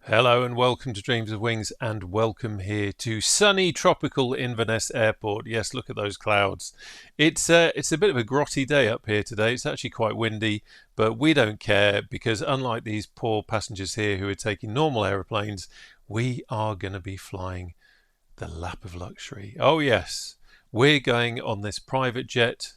Hello and welcome to Dreams of Wings, and welcome here to sunny tropical Inverness Airport. Yes, look at those clouds. It's a bit of a grotty day up here today. It's actually quite windy, but we don't care because unlike these poor passengers here who are taking normal aeroplanes, we are going to be flying the lap of luxury. Oh yes, we're going on this private jet.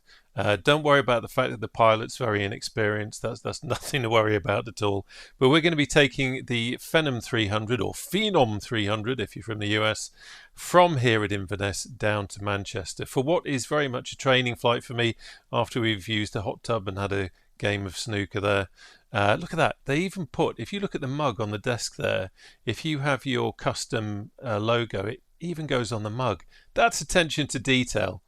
Don't worry about the fact that the pilot's very inexperienced. That's nothing to worry about at all. But we're going to be taking the Phenom 300 or Phenom 300, if you're from the US, from here at Inverness down to Manchester for what is very much a training flight for me after we've used a hot tub and had a game of snooker there. Look at that. They even put, if you look at the mug on the desk there, if you have your custom logo, it even goes on the mug. That's attention to detail.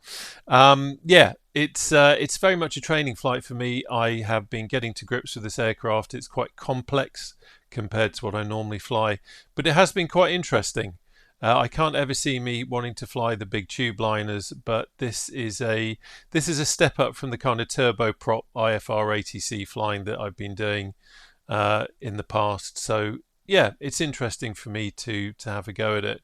Yeah, it's very much a training flight for me. I have been getting to grips with this aircraft. It's quite complex compared to what I normally fly, but it has been quite interesting. I can't ever see me wanting to fly the big tube liners, but this is a step up from the kind of turboprop IFR ATC flying that I've been doing in the past. So yeah, it's interesting for me to have a go at it.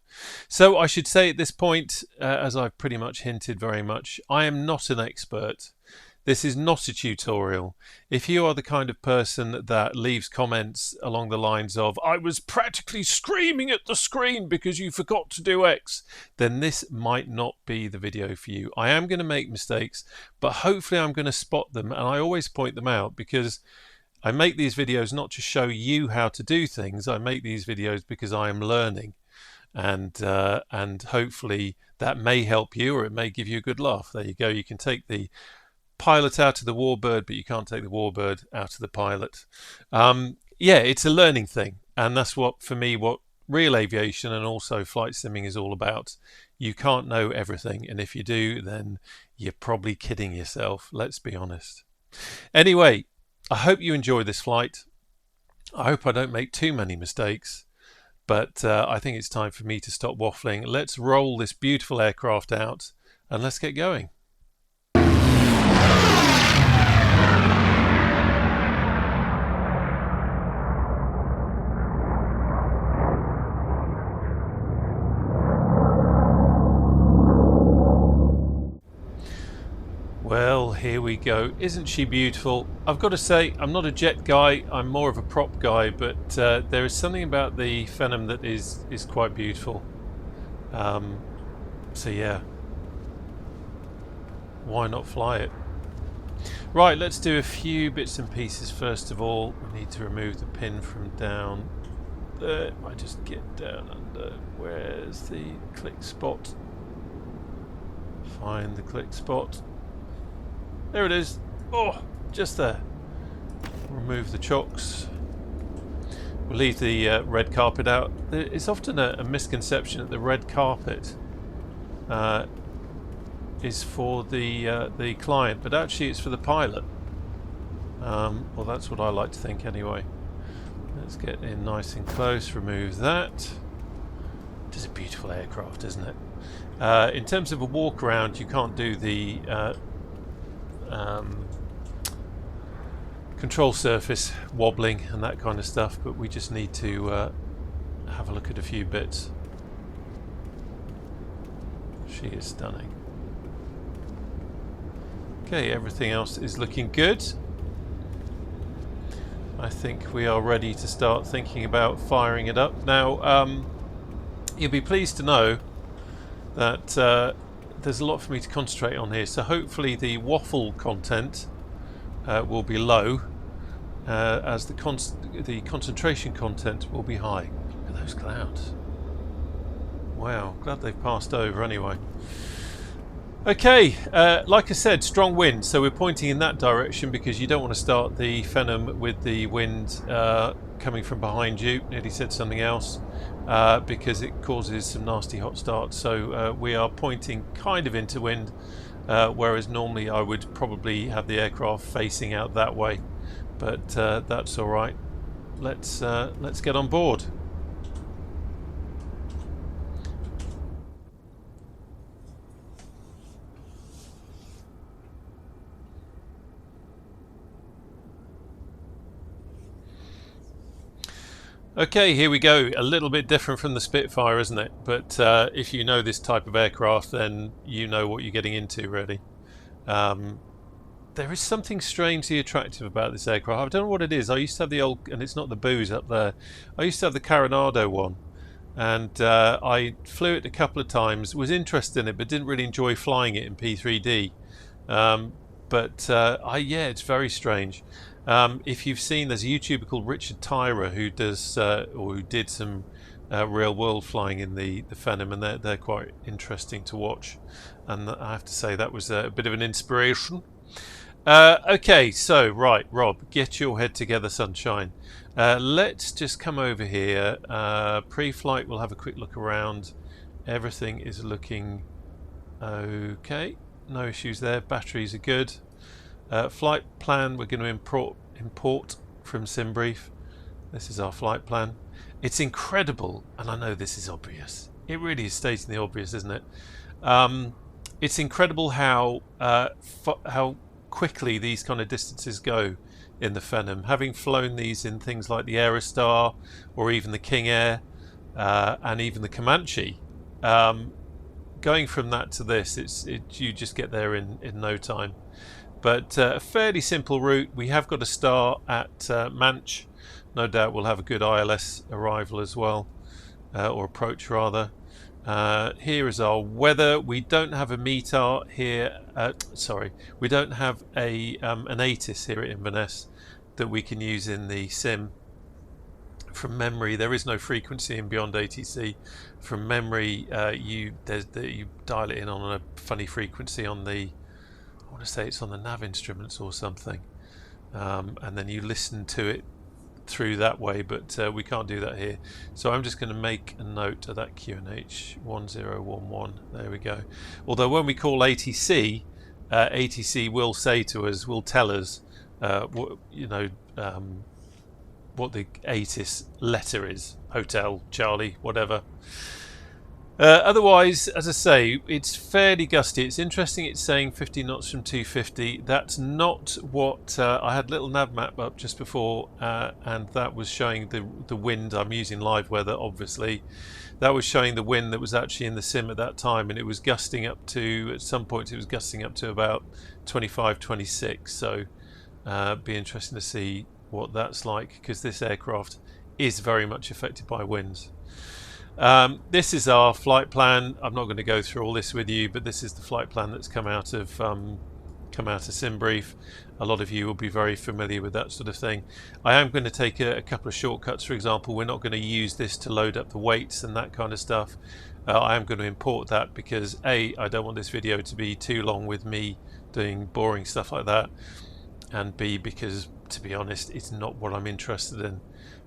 So I should say at this point, as I've pretty much hinted very much, I am not an expert. This is not a tutorial. If you are the kind of person that leaves comments along the lines of, I was practically screaming at the screen because you forgot to do X, then this might not be the video for you. I am going to make mistakes, but hopefully I'm going to spot them, and I always point them out because I make these videos not to show you how to do things. I make these videos because I am learning, and hopefully that may help you, or it may give you a good laugh. There you go. You can take the pilot out of the warbird, but you can't take the warbird out of the pilot. Yeah, it's a learning thing, and that's what, for me, what real aviation and also flight simming is all about. You can't know everything, and if you do, then you're probably kidding yourself. Let's be honest. Anyway, I hope you enjoy this flight. I hope I don't make too many mistakes, but I think it's time for me to stop waffling. Let's roll this beautiful aircraft out and let's get going. Well, here we go. Isn't she beautiful? I've got to say, I'm not a jet guy, I'm more of a prop guy, but there is something about the Phenom that is quite beautiful. So yeah, why not fly it? Right, let's do a few bits and pieces. First of all, we need to remove the pin from down there. I just get down under. Where's the click spot? Find the click spot. There it is. Oh, just there. Remove the chocks. We'll leave the red carpet out. It's often a misconception that the red carpet is for the client, but actually it's for the pilot. Well, that's what I like to think anyway. Let's get in nice and close. Remove that. It is a beautiful aircraft, isn't it? In terms of a walk around, you can't do the control surface wobbling and that kind of stuff, but we just need to have a look at a few bits. She is stunning. Okay, everything else is looking good. I think we are ready to start thinking about firing it up. Now, you'll be pleased to know that there's a lot for me to concentrate on here, so hopefully the waffle content will be low, as the concentration content will be high. Look at those clouds. Wow, glad they've passed over anyway. Okay, like I said, strong wind, so we're pointing in that direction because you don't want to start the Phenom with the wind coming from behind you. Nearly said something else. Because it causes some nasty hot starts. So we are pointing kind of into wind, whereas normally I would probably have the aircraft facing out that way, but that's all right. Let's get on board. Okay, here we go. A little bit different from the Spitfire, isn't it? But if you know this type of aircraft, then you know what you're getting into, really. There is something strangely attractive about this aircraft. I don't know what it is. I used to have the old, and it's not the Booze up there. I used to have the Coronado one, and I flew it a couple of times. Was interested in it, but didn't really enjoy flying it in P3D. Yeah, it's very strange. If you've seen, there's a YouTuber called Richard Tyrer who does or who did some real world flying in the Phenom, and they're quite interesting to watch. And I have to say that was a bit of an inspiration. Okay, so right, Rob, get your head together, sunshine. Let's just come over here. Pre-flight, we'll have a quick look around. Everything is looking okay. No issues there. Batteries are good. Flight plan, we're going to import from SimBrief. This is our flight plan. It's incredible, and I know this is obvious. It really is stating the obvious, isn't it? It's incredible how quickly these kind of distances go in the Phenom. Having flown these in things like the Aerostar or even the King Air and even the Comanche, going from that to this, you just get there in no time. But a fairly simple route. We have got a start at Manch. No doubt we'll have a good ILS arrival as well, or approach rather. Here is our weather. We don't have a METAR here. Sorry, we don't have an ATIS here at Inverness that we can use in the sim. From memory, there is no frequency in BeyondATC. From memory, you dial it in on a funny frequency on the, I want to say it's on the nav instruments or something, and then you listen to it through that way, but we can't do that here. So I'm just going to make a note of that QNH 1011. There we go. Although when we call ATC, ATC will say to us, will tell us, what the ATIS letter is. Hotel, Charlie, whatever. Otherwise, as I say, it's fairly gusty. It's interesting it's saying 50 knots from 250. That's not what I had a little nav map up just before, and that was showing the wind. I'm using live weather, obviously. That was showing the wind that was actually in the sim at that time, and it was gusting up to, at some points it was gusting up to about 25, 26. So be interesting to see what that's like, because this aircraft is very much affected by winds. This is our flight plan. I'm not going to go through all this with you, but this is the flight plan that's come out of SimBrief. A lot of you will be very familiar with that sort of thing. I am going to take a couple of shortcuts. For example, we're not going to use this to load up the weights and that kind of stuff. I am going to import that because I don't want this video to be too long with me doing boring stuff like that, and B, because to be honest, it's not what I'm interested in.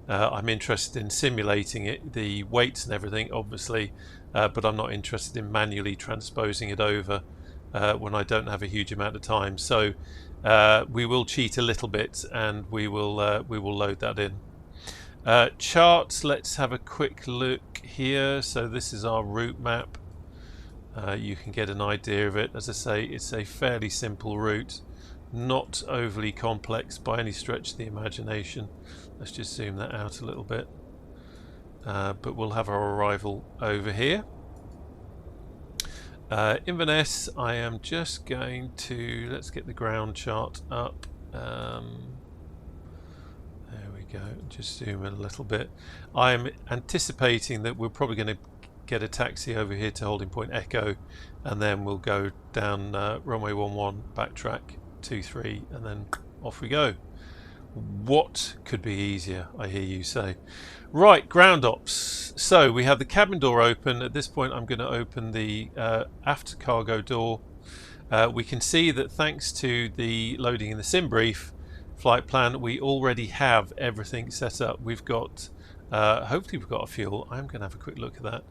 I'm interested in simulating it, the weights and everything, obviously, but I'm not interested in manually transposing it over when I don't have a huge amount of time. So we will cheat a little bit, and we will load that in. Charts. Let's have a quick look here. So this is our route map. You can get an idea of it. As I say, it's a fairly simple route, not overly complex by any stretch of the imagination. Let's just zoom that out a little bit. But we'll have our arrival over here. Inverness, I am just going to, let's get the ground chart up. There we go, just zoom in a little bit. I am anticipating that we're probably going to get a taxi over here to holding point Echo, and then we'll go down runway 11, backtrack 23, and then off we go. What could be easier, I hear you say. Right, ground ops. So we have the cabin door open. At this point I'm going to open the after cargo door. We can see that thanks to the loading in the SimBrief flight plan, we already have everything set up. We've got, hopefully we've got a fuel. I'm going to have a quick look at that.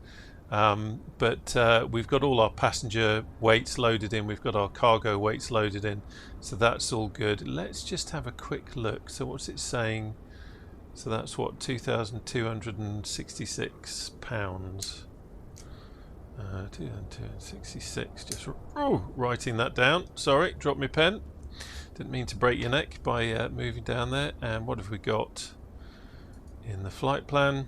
We've got all our passenger weights loaded in, we've got our cargo weights loaded in, so that's all good. Let's just have a quick look. So what's it saying? So that's what, 2,266 pounds. 2,266, just writing that down. Sorry, dropped my pen. Didn't mean to break your neck by moving down there. And what have we got in the flight plan.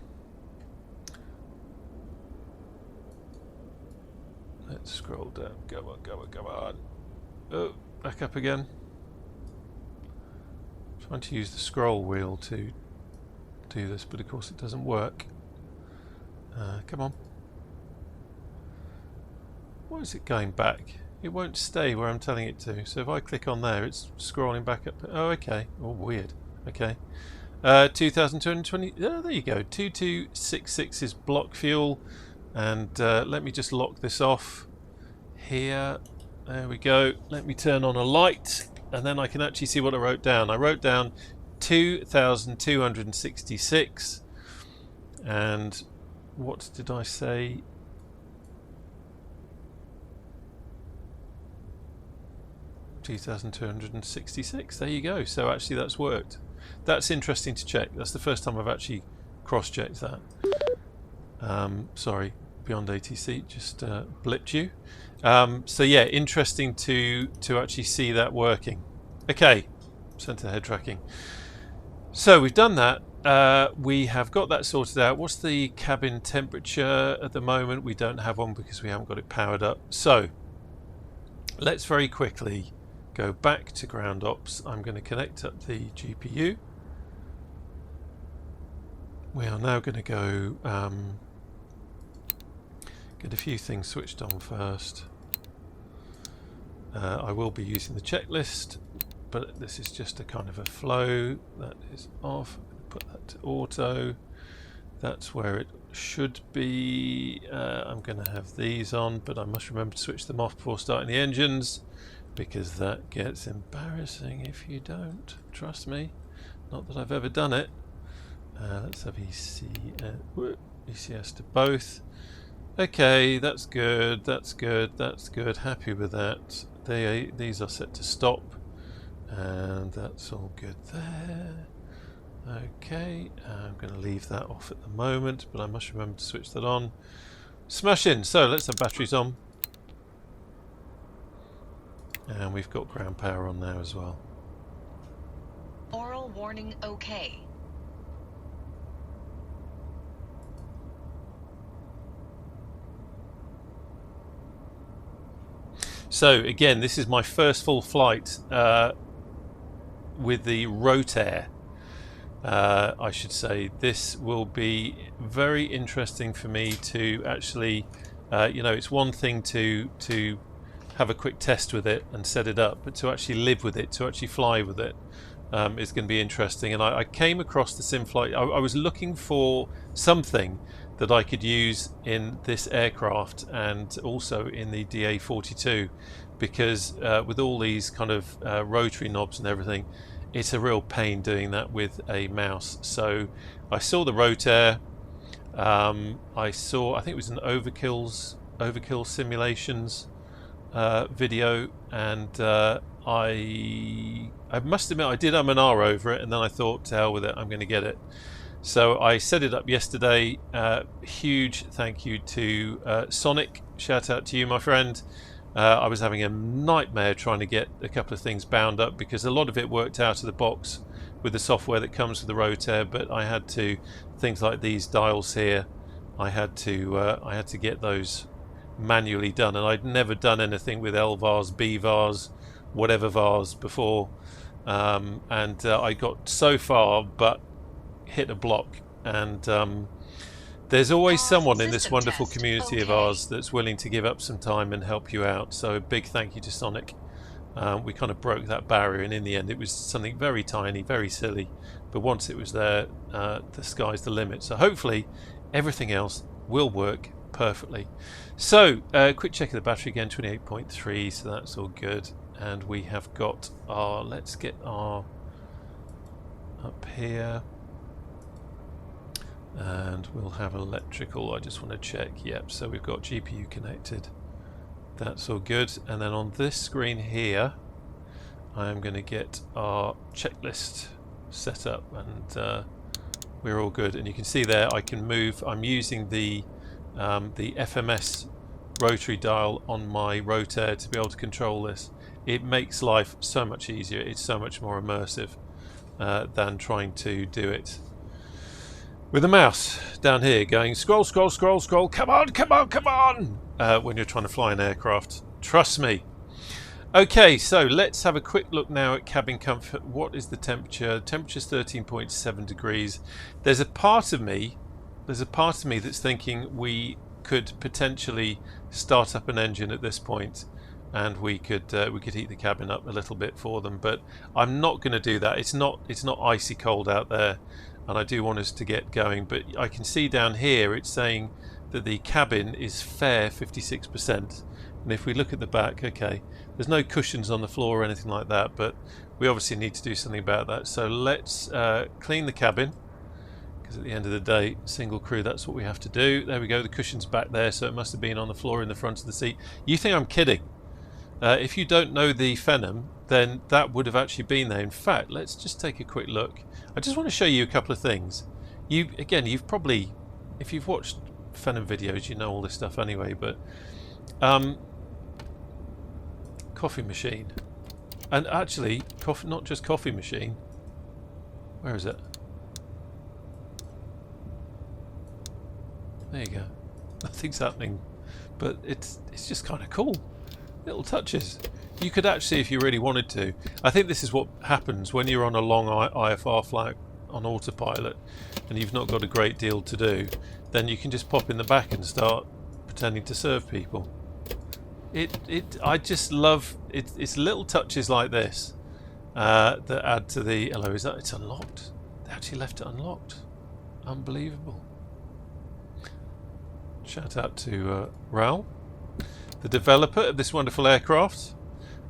Let's scroll down. Go on, go on, go on. Oh, back up again. Trying to use the scroll wheel to do this, but of course it doesn't work. Come on. Why is it going back? It won't stay where I'm telling it to. So if I click on there, it's scrolling back up. Oh, okay. Oh, weird. Okay. 2220. Oh, there you go. 2266 is block fuel. And let me just lock this off here. There we go. Let me turn on a light, and then I can actually see what I wrote down. I wrote down 2266, and what did I say? $2,266. There you go. So actually that's worked. That's interesting to check. That's the first time I've actually cross-checked that. Sorry, BeyondATC just blipped you. So yeah, interesting to actually see that working. Okay, center head tracking. So we've done that. We have got that sorted out. What's the cabin temperature at the moment? We don't have one because we haven't got it powered up. So let's very quickly go back to ground ops. I'm going to connect up the GPU. We are now going to go get a few things switched on first. I will be using the checklist, but this is just a kind of a flow. That is off. Put that to auto. That's where it should be. I'm going to have these on, but I must remember to switch them off before starting the engines, because that gets embarrassing if you don't. Trust me. Not that I've ever done it. Let's have ECS to both. Okay, that's good, that's good, that's good. Happy with that. These are set to stop, and that's all good there. Okay, I'm going to leave that off at the moment, but I must remember to switch that on. Smash in. So let's have batteries on. And we've got ground power on now as well. Oral warning okay. So again, this is my first full flight with the RotAIR. I should say this will be very interesting for me to actually, you know, it's one thing to have a quick test with it and set it up, but to actually live with it, to actually fly with it, is going to be interesting. And I came across the Simflight. I was looking for something that I could use in this aircraft and also in the DA42, because with all these kind of rotary knobs and everything, it's a real pain doing that with a mouse. So I saw the RotAIR. I think it was an Overkill Simulations video, and I must admit I did and ah over it, and then I thought, to hell with it, I'm going to get it. So I set it up yesterday. Huge thank you to Sonic. Shout out to you, my friend. I was having a nightmare trying to get a couple of things bound up, because a lot of it worked out of the box with the software that comes with the RotAIR, but I had to, things like these dials here, I had to get those manually done, and I'd never done anything with LVARs, BVARs, whatever VARs before, and I got so far but hit a block. And there's always someone in this wonderful community of ours that's willing to give up some time and help you out, so a big thank you to Sonic. We kind of broke that barrier, and in the end it was something very tiny, very silly, but once it was there, the sky's the limit. So hopefully everything else will work perfectly. So quick check of the battery again, 28.3, so that's all good. And we have got our, let's get our up here, and we'll have electrical. I just want to check. Yep, so we've got GPU connected, that's all good. And then on this screen here I am going to get our checklist set up, and we're all good. And you can see there I can move. I'm using the FMS rotary dial on my RotAIR to be able to control this. It makes life so much easier. It's so much more immersive than trying to do it with the mouse down here going scroll, scroll, scroll, scroll, come on, come on, come on, when you're trying to fly an aircraft. Trust me. Okay, so let's have a quick look now at cabin comfort. What is the temperature? The temperature's 13.7 degrees. There's a part of me that's thinking we could potentially start up an engine at this point, and we could heat the cabin up a little bit for them, but I'm not going to do that. It's not icy cold out there, and I do want us to get going. But I can see down here it's saying that the cabin is fair 56%, and if we look at the back, okay, there's no cushions on the floor or anything like that, but we obviously need to do something about that. So let's clean the cabin, because at the end of the day, single crew, that's what we have to do. There we go, the cushion's back there, so it must have been on the floor in the front of the seat. You think I'm kidding? If you don't know the Phenom, then that would have actually been there. In fact, let's just take a quick look. I just want to show you a couple of things. You've probably, if you've watched Phenom videos, you know all this stuff anyway, but coffee machine, and actually not just coffee machine, where is it? There you go. Nothing's happening, but it's just kind of cool. Little touches. You could actually, if you really wanted to, I think this is what happens when you're on a long IFR flight on autopilot and you've not got a great deal to do, then you can just pop in the back and start pretending to serve people. I just love it. It's little touches like this that add to the. Hello, is that? It's unlocked. They actually left it unlocked. Unbelievable. Shout out to Raoul, the developer of this wonderful aircraft.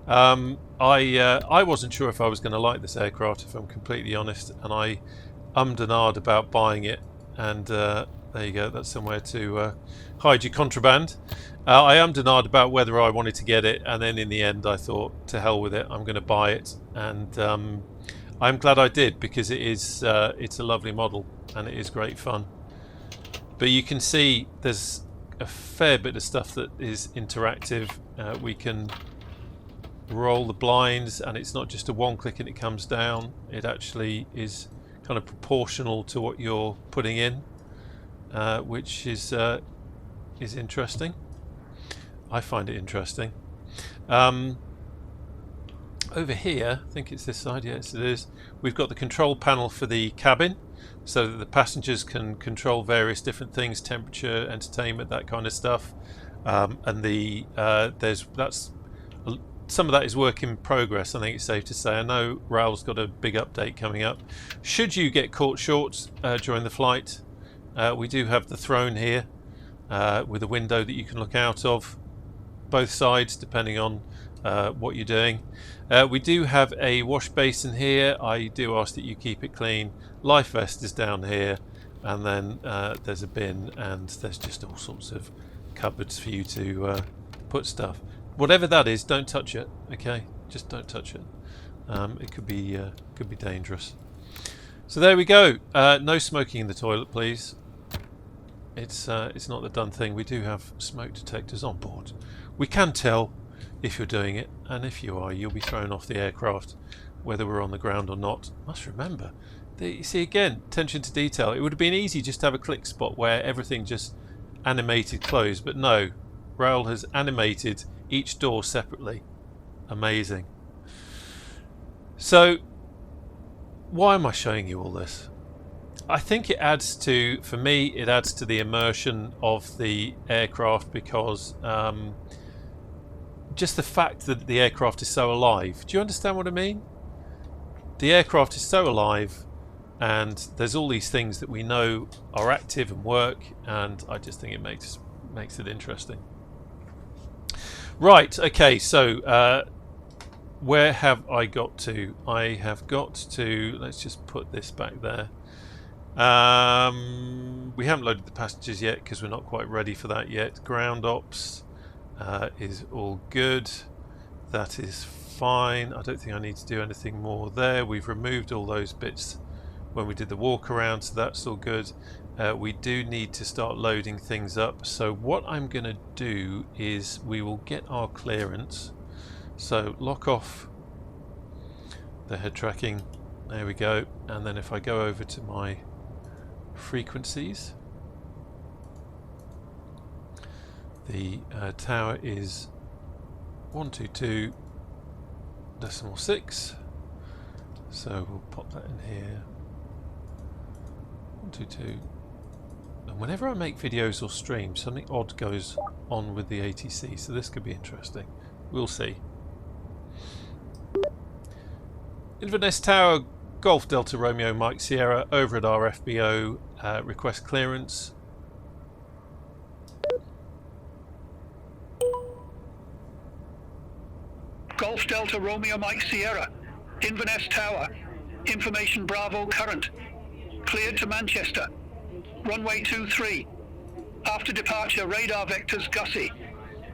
I wasn't sure if I was going to like this aircraft, if I'm completely honest, and I ummed and ahed about buying it, and there you go, that's somewhere to hide your contraband. I ummed and ahed about whether I wanted to get it, and then in the end I thought, to hell with it, I'm going to buy it, and I'm glad I did, because it's a lovely model and it is great fun. But you can see there's a fair bit of stuff that is interactive. We can roll the blinds, and it's not just a one click and it comes down. It actually is kind of proportional to what you're putting in, which is interesting. I find it interesting. Over here, I think it's this side, yes it is, we've got the control panel for the cabin, so that the passengers can control various different things, temperature, entertainment, that kind of stuff. And that's some of that is work in progress, I think it's safe to say. I know Raoul's got a big update coming up. Should you get caught short during the flight, we do have the throne here with a window that you can look out of, both sides depending on what you're doing. We do have a wash basin here. I do ask that you keep it clean. Life vest is down here, and then there's a bin, and there's just all sorts of cupboards for you to put stuff. Whatever that is, don't touch it. Okay, just don't touch it. It could be dangerous. So there we go. No smoking in the toilet, please. It's not the done thing. We do have smoke detectors on board. We can tell if you're doing it, and if you are, you'll be thrown off the aircraft, whether we're on the ground or not. Must remember, you see again, attention to detail. It would have been easy just to have a click spot where everything just animated closed, but no, Raoul has animated each door separately. Amazing. So why am I showing you all this? I think it adds to, for me, it adds to the immersion of the aircraft, because just the fact that the aircraft is so alive. Do you understand what I mean? The aircraft is so alive, and there's all these things that we know are active and work, and I just think it makes it interesting. Right, okay, so where have I got to? I have got to, let's just put this back there. We haven't loaded the passengers yet because we're not quite ready for that yet. Ground ops is all good. That is fine. I don't think I need to do anything more there. We've removed all those bits when we did the walk around, so that's all good. We do need to start loading things up. So what I'm going to do is we will get our clearance. So lock off the head tracking. There we go. And then if I go over to my frequencies. The tower is 122.6, so we'll pop that in here. 122. And whenever I make videos or streams, something odd goes on with the ATC, so this could be interesting. We'll see. Inverness Tower, Golf Delta Romeo Mike Sierra, over at our FBO, request clearance. Golf Delta Romeo Mike Sierra, Inverness Tower, information Bravo current, cleared to Manchester, runway 23, after departure radar vectors Gussie,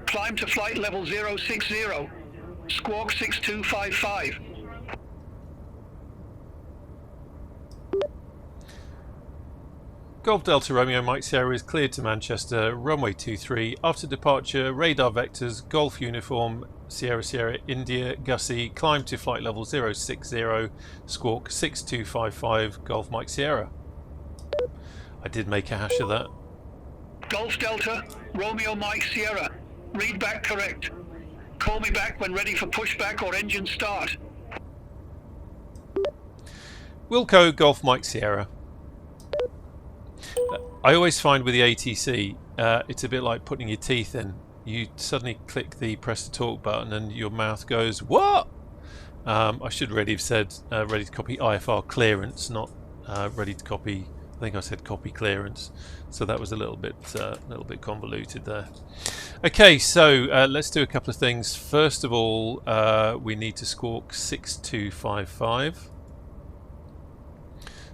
climb to flight level 060, squawk 6255. Golf Delta Romeo Mike Sierra is cleared to Manchester, runway 23, after departure radar vectors Golf Uniform Sierra Sierra India Gussie, climb to flight level 060, squawk 6255, Golf Mike Sierra. I did make a hash of that. Golf Delta Romeo Mike Sierra, read back correct. Call me back when ready for pushback or engine start. Wilco Golf Mike Sierra. I always find with the ATC, it's a bit like putting your teeth in. You suddenly click the press to talk button and your mouth goes, what? I should really have said ready to copy IFR clearance, not ready to copy, I think I said copy clearance. So that was a little bit convoluted there. Okay, so let's do a couple of things. First of all, we need to squawk 6255.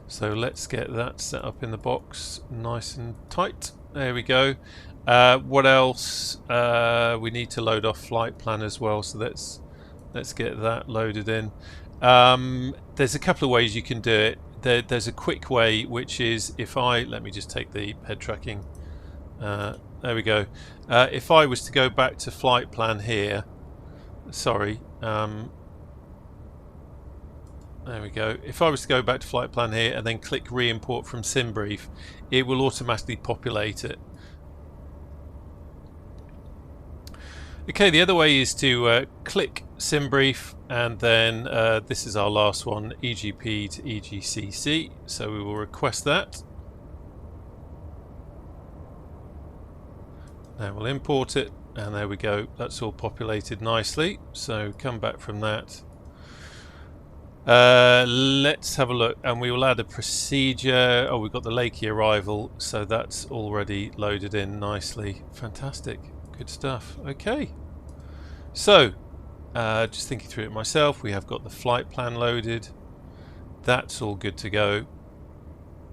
So let's get that set up in the box nice and tight. There we go. What else? We need to load off flight plan as well, so let's get that loaded in. There's a couple of ways you can do it. There's a quick way, which is if let me just take the head tracking. There we go. If I was to go back to flight plan here, sorry, there we go. If I was to go back to flight plan here and then click re-import from SimBrief, it will automatically populate it. Okay, the other way is to click SimBrief and then this is our last one, EGP to EGCC. So we will request that. Now we'll import it and there we go. That's all populated nicely. So come back from that. Let's have a look and we will add a procedure. Oh, we've got the Lakey arrival, so that's already loaded in nicely. Fantastic, good stuff. Okay, so just thinking through it myself, we have got the flight plan loaded. That's all good to go.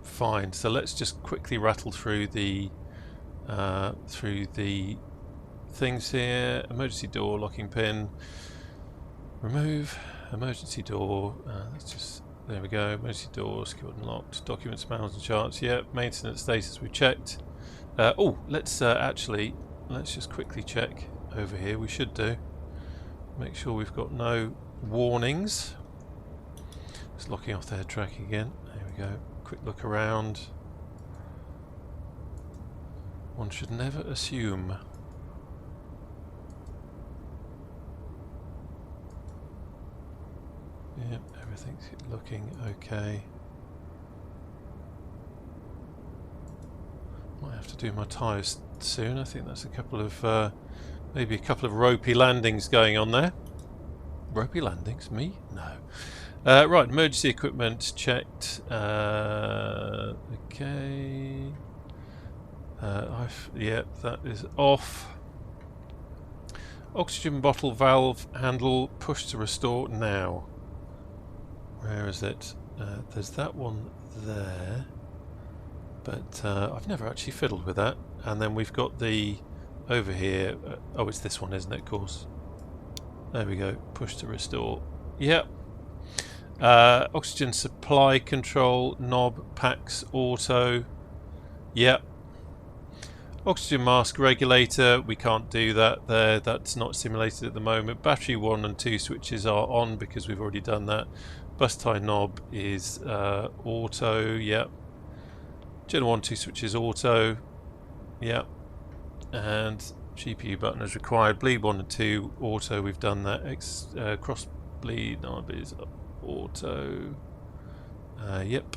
Fine, so let's just quickly rattle through the things here. Emergency door, locking pin, remove. Emergency door, let's just, there we go, emergency door, secured and locked, documents, manuals and charts, yep, maintenance status we checked. Oh, let's just quickly check over here, we should do. Make sure we've got no warnings. Just locking off the head tracking again, there we go, quick look around. One should never assume. Yep, everything's looking okay. Might have to do my tyres soon. I think that's a couple of, maybe a couple of ropey landings going on there. Ropey landings? Me? No. Right, emergency equipment checked. Okay. Yep, that is off. Oxygen bottle valve handle push to restore now. Where is it? There's that one there, but I've never actually fiddled with that. And then we've got the over here. Oh, it's this one, isn't it? Of course. There we go. Push to restore. Yep. Oxygen supply control knob packs auto. Yep. Oxygen mask regulator. We can't do that there. That's not simulated at the moment. Battery 1 and 2 switches are on because we've already done that. Bus tie knob is auto, yep. Gen 1, 2 switches auto. Yeah. And GPU button is required. Bleed 1 and 2 auto. We've done that. Cross bleed knob is auto. Yep.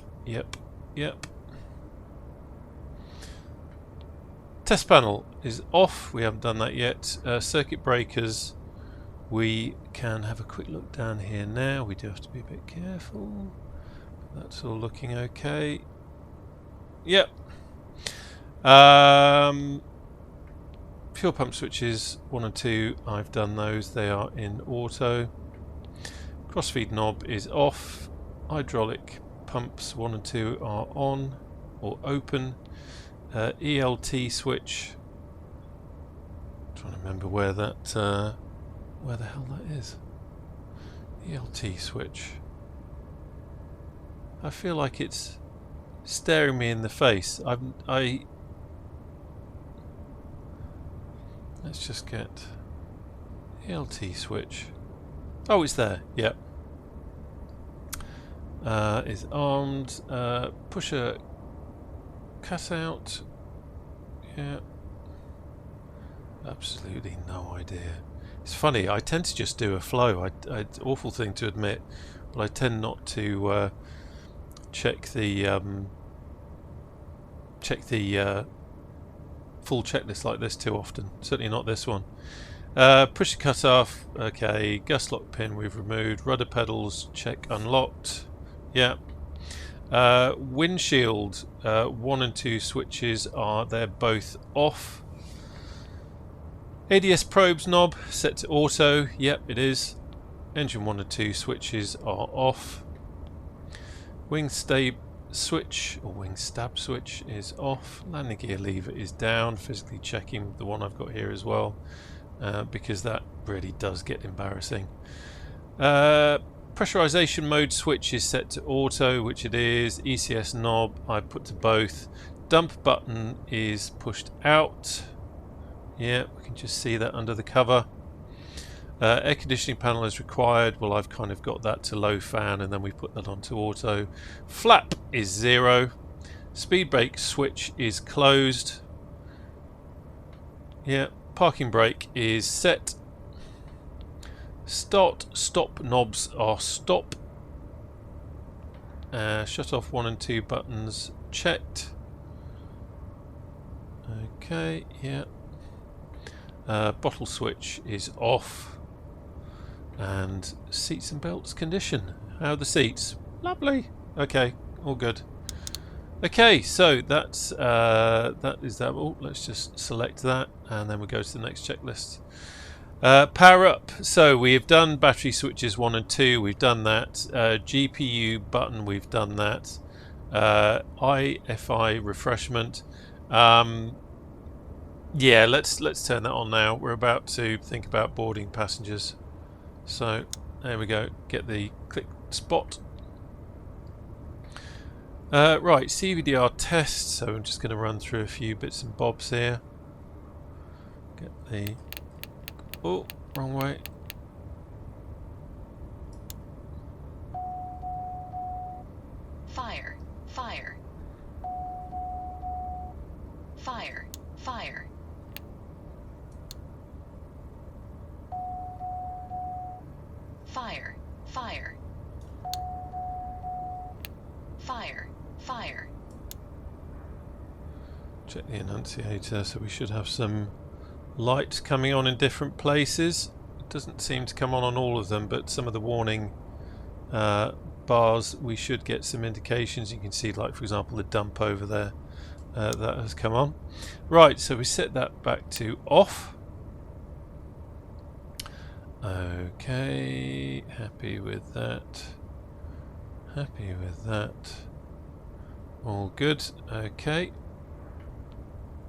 Test panel is off. We haven't done that yet. Circuit breakers. We can have a quick look down here now. We do have to be a bit careful. That's all looking okay. Yep. Fuel pump switches 1 and 2. I've done those. They are in auto. Crossfeed knob is off. Hydraulic pumps 1 and 2 are on or open. ELT switch. I'm trying to remember where that where the hell that is. ELT switch. I feel like it's staring me in the face. Let's just get ELT switch. Oh, it's there. Yep. Is armed. Push a cut out. Yeah. Absolutely no idea. It's funny. I tend to just do a flow. It's an awful thing to admit, but I tend not to check the full checklist like this too often. Certainly not this one. Push the cut off. Okay. Gas lock pin we've removed. Rudder pedals check unlocked. Yeah. Windshield 1 and 2 switches they're both off. ADS probes knob set to auto. Yep, it is. Engine 1 and 2 switches are off. Wing stab switch or wing stab switch is off. Landing gear lever is down. Physically checking the one I've got here as well, because that really does get embarrassing. Pressurization mode switch is set to auto, which it is. ECS knob I put to both. Dump button is pushed out. Yeah, we can just see that under the cover. Air conditioning panel is required. Well, I've kind of got that to low fan and then we put that onto auto. Flap is 0. Speed brake switch is closed. Yeah, parking brake is set. Stop knobs are stop. Shut off 1 and 2 buttons checked. Okay, yeah. Bottle switch is off. And seats and belts condition. How are the seats? Lovely. Okay, all good. Okay, so that is that. Oh, let's just select that and then we go to the next checklist. Power up. So we have done battery switches 1 and 2. We've done that. GPU button. We've done that. IFI refreshment. Yeah, let's turn that on now. We're about to think about boarding passengers. So there we go. Get the click spot. Right, CVDR test. So I'm just going to run through a few bits and bobs here. Get the... Oh, wrong way. Fire, fire. Fire, fire. Fire, fire. Fire, fire. Check the annunciator, so we should have some lights coming on in different places. It doesn't seem to come on all of them, but some of the warning bars we should get some indications. You can see, like for example, the dump over there that has come on. Right, so we set that back to off. Okay, happy with that. Happy with that. All good. Okay.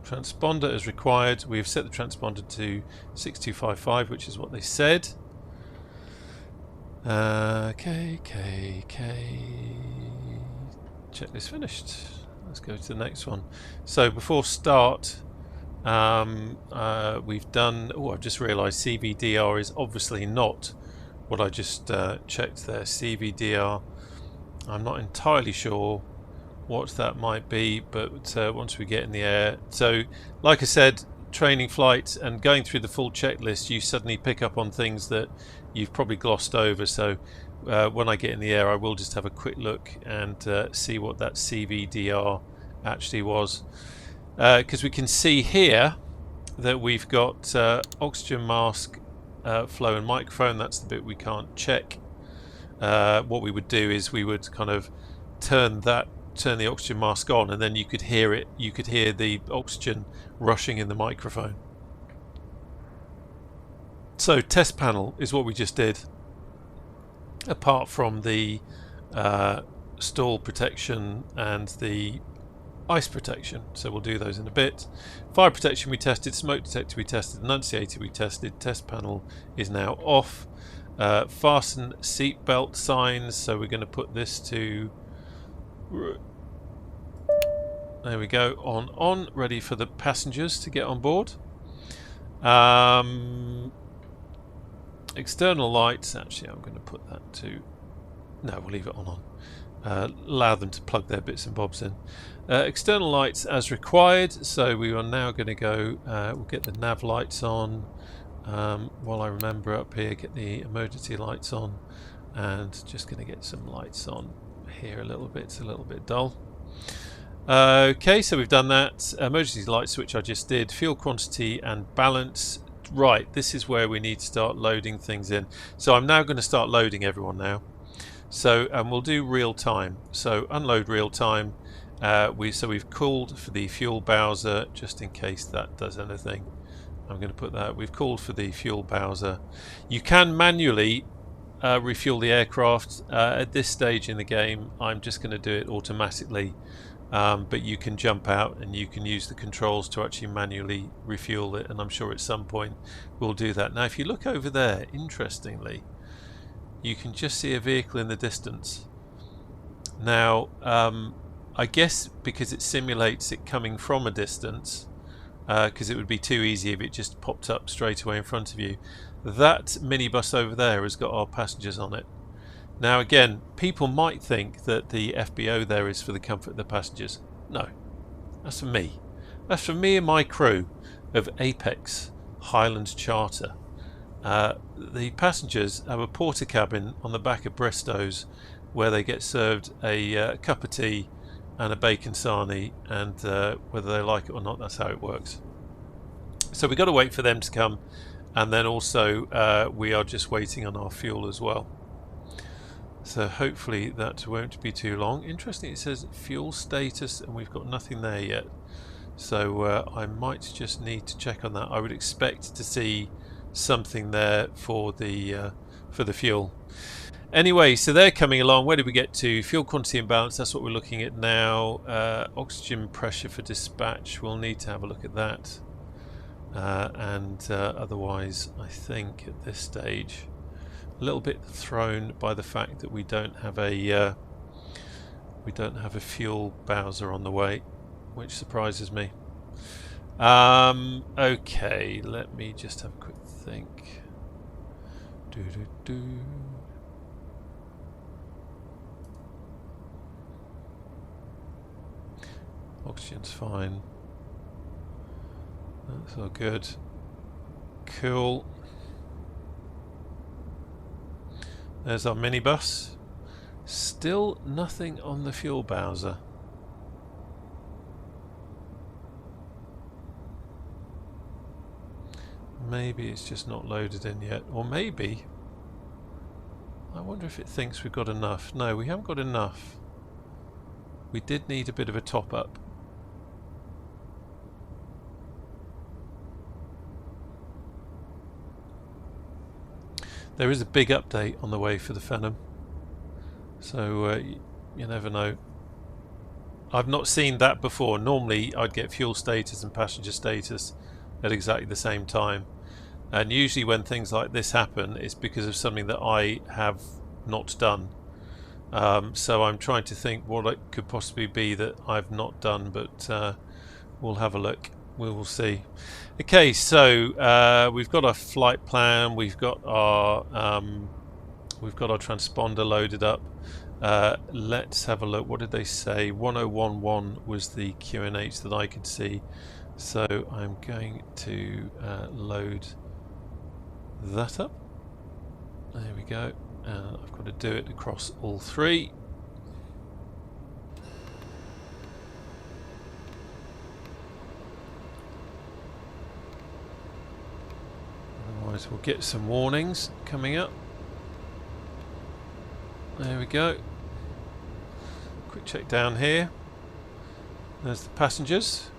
Transponder is required. We've set the transponder to 6255, which is what they said. Okay. Checklist finished. Let's go to the next one. So before start, we've done... Oh, I've just realised CVDR is obviously not what I just checked there. CVDR, I'm not entirely sure what that might be, but once we get in the air. So like I said, training flights and going through the full checklist, you suddenly pick up on things that you've probably glossed over. So when I get in the air, I will just have a quick look and see what that CVDR actually was, because we can see here that we've got oxygen mask, flow and microphone. That's the bit we can't check. What we would do is we would kind of turn the oxygen mask on, and then you could hear it. You could hear the oxygen rushing in the microphone. So test panel is what we just did, apart from the stall protection and the ice protection. So we'll do those in a bit. Fire protection we tested, smoke detector we tested, annunciator we tested. Test panel is now off. Fasten seat belt signs, so we're going to put this to, there we go, on, ready for the passengers to get on board. External lights, actually I'm going to put that to, no, we'll leave it on. Allow them to plug their bits and bobs in. External lights as required, so we are now going to go, we'll get the nav lights on. While I remember up here, get the emergency lights on, and just going to get some lights on here a little bit. It's a little bit dull. Okay, so we've done that. Emergency light switch I just did. Fuel quantity and balance. Right, this is where we need to start loading things in. So I'm now going to start loading everyone now. So we'll do real time. So unload real time. We've called for the fuel bowser, just in case that does anything. I'm going to put that. We've called for the fuel bowser. You can manually refuel the aircraft. At this stage in the game, I'm just going to do it automatically. But you can jump out and you can use the controls to actually manually refuel it. And I'm sure at some point we'll do that. Now, if you look over there, interestingly, you can just see a vehicle in the distance. Now, I guess because it simulates it coming from a distance, because it would be too easy if it just popped up straight away in front of you. That minibus over there has got our passengers on it. Now again, people might think that the FBO there is for the comfort of the passengers. No, that's for me. That's for me and my crew of Apex Highland Charter. The passengers have a porter cabin on the back of Bristow's where they get served a cup of tea and a bacon sarnie, and whether they like it or not, that's how it works. So we've got to wait for them to come, and then also we are just waiting on our fuel as well. So hopefully that won't be too long. Interesting, it says fuel status and we've got nothing there yet. So I might just need to check on that. I would expect to see something there for the fuel. Anyway, so they're coming along. Where did we get to? Fuel quantity and balance, that's what we're looking at now. Oxygen pressure for dispatch, we'll need to have a look at that. Otherwise, I think at this stage, a little bit thrown by the fact that we don't have a fuel bowser on the way, which surprises me. Okay, let me just have a quick think. Oxygen's fine. That's all good. Cool. There's our minibus. Still nothing on the fuel bowser. Maybe it's just not loaded in yet. Or maybe, I wonder if it thinks we've got enough. No, we haven't got enough. We did need a bit of a top up. There is a big update on the way for the Phenom, so you never know. I've not seen that before. Normally I'd get fuel status and passenger status at exactly the same time, and usually when things like this happen it's because of something that I have not done. So I'm trying to think what it could possibly be that I've not done, but we'll have a look. We will see. Okay, so we've got our flight plan. We've got our transponder loaded up. Let's have a look. What did they say? 1011 was the QNH that I could see. So I'm going to load that up. There we go. I've got to do it across all three. Otherwise we'll get some warnings coming up. There we go. Quick check down here. There's the passengers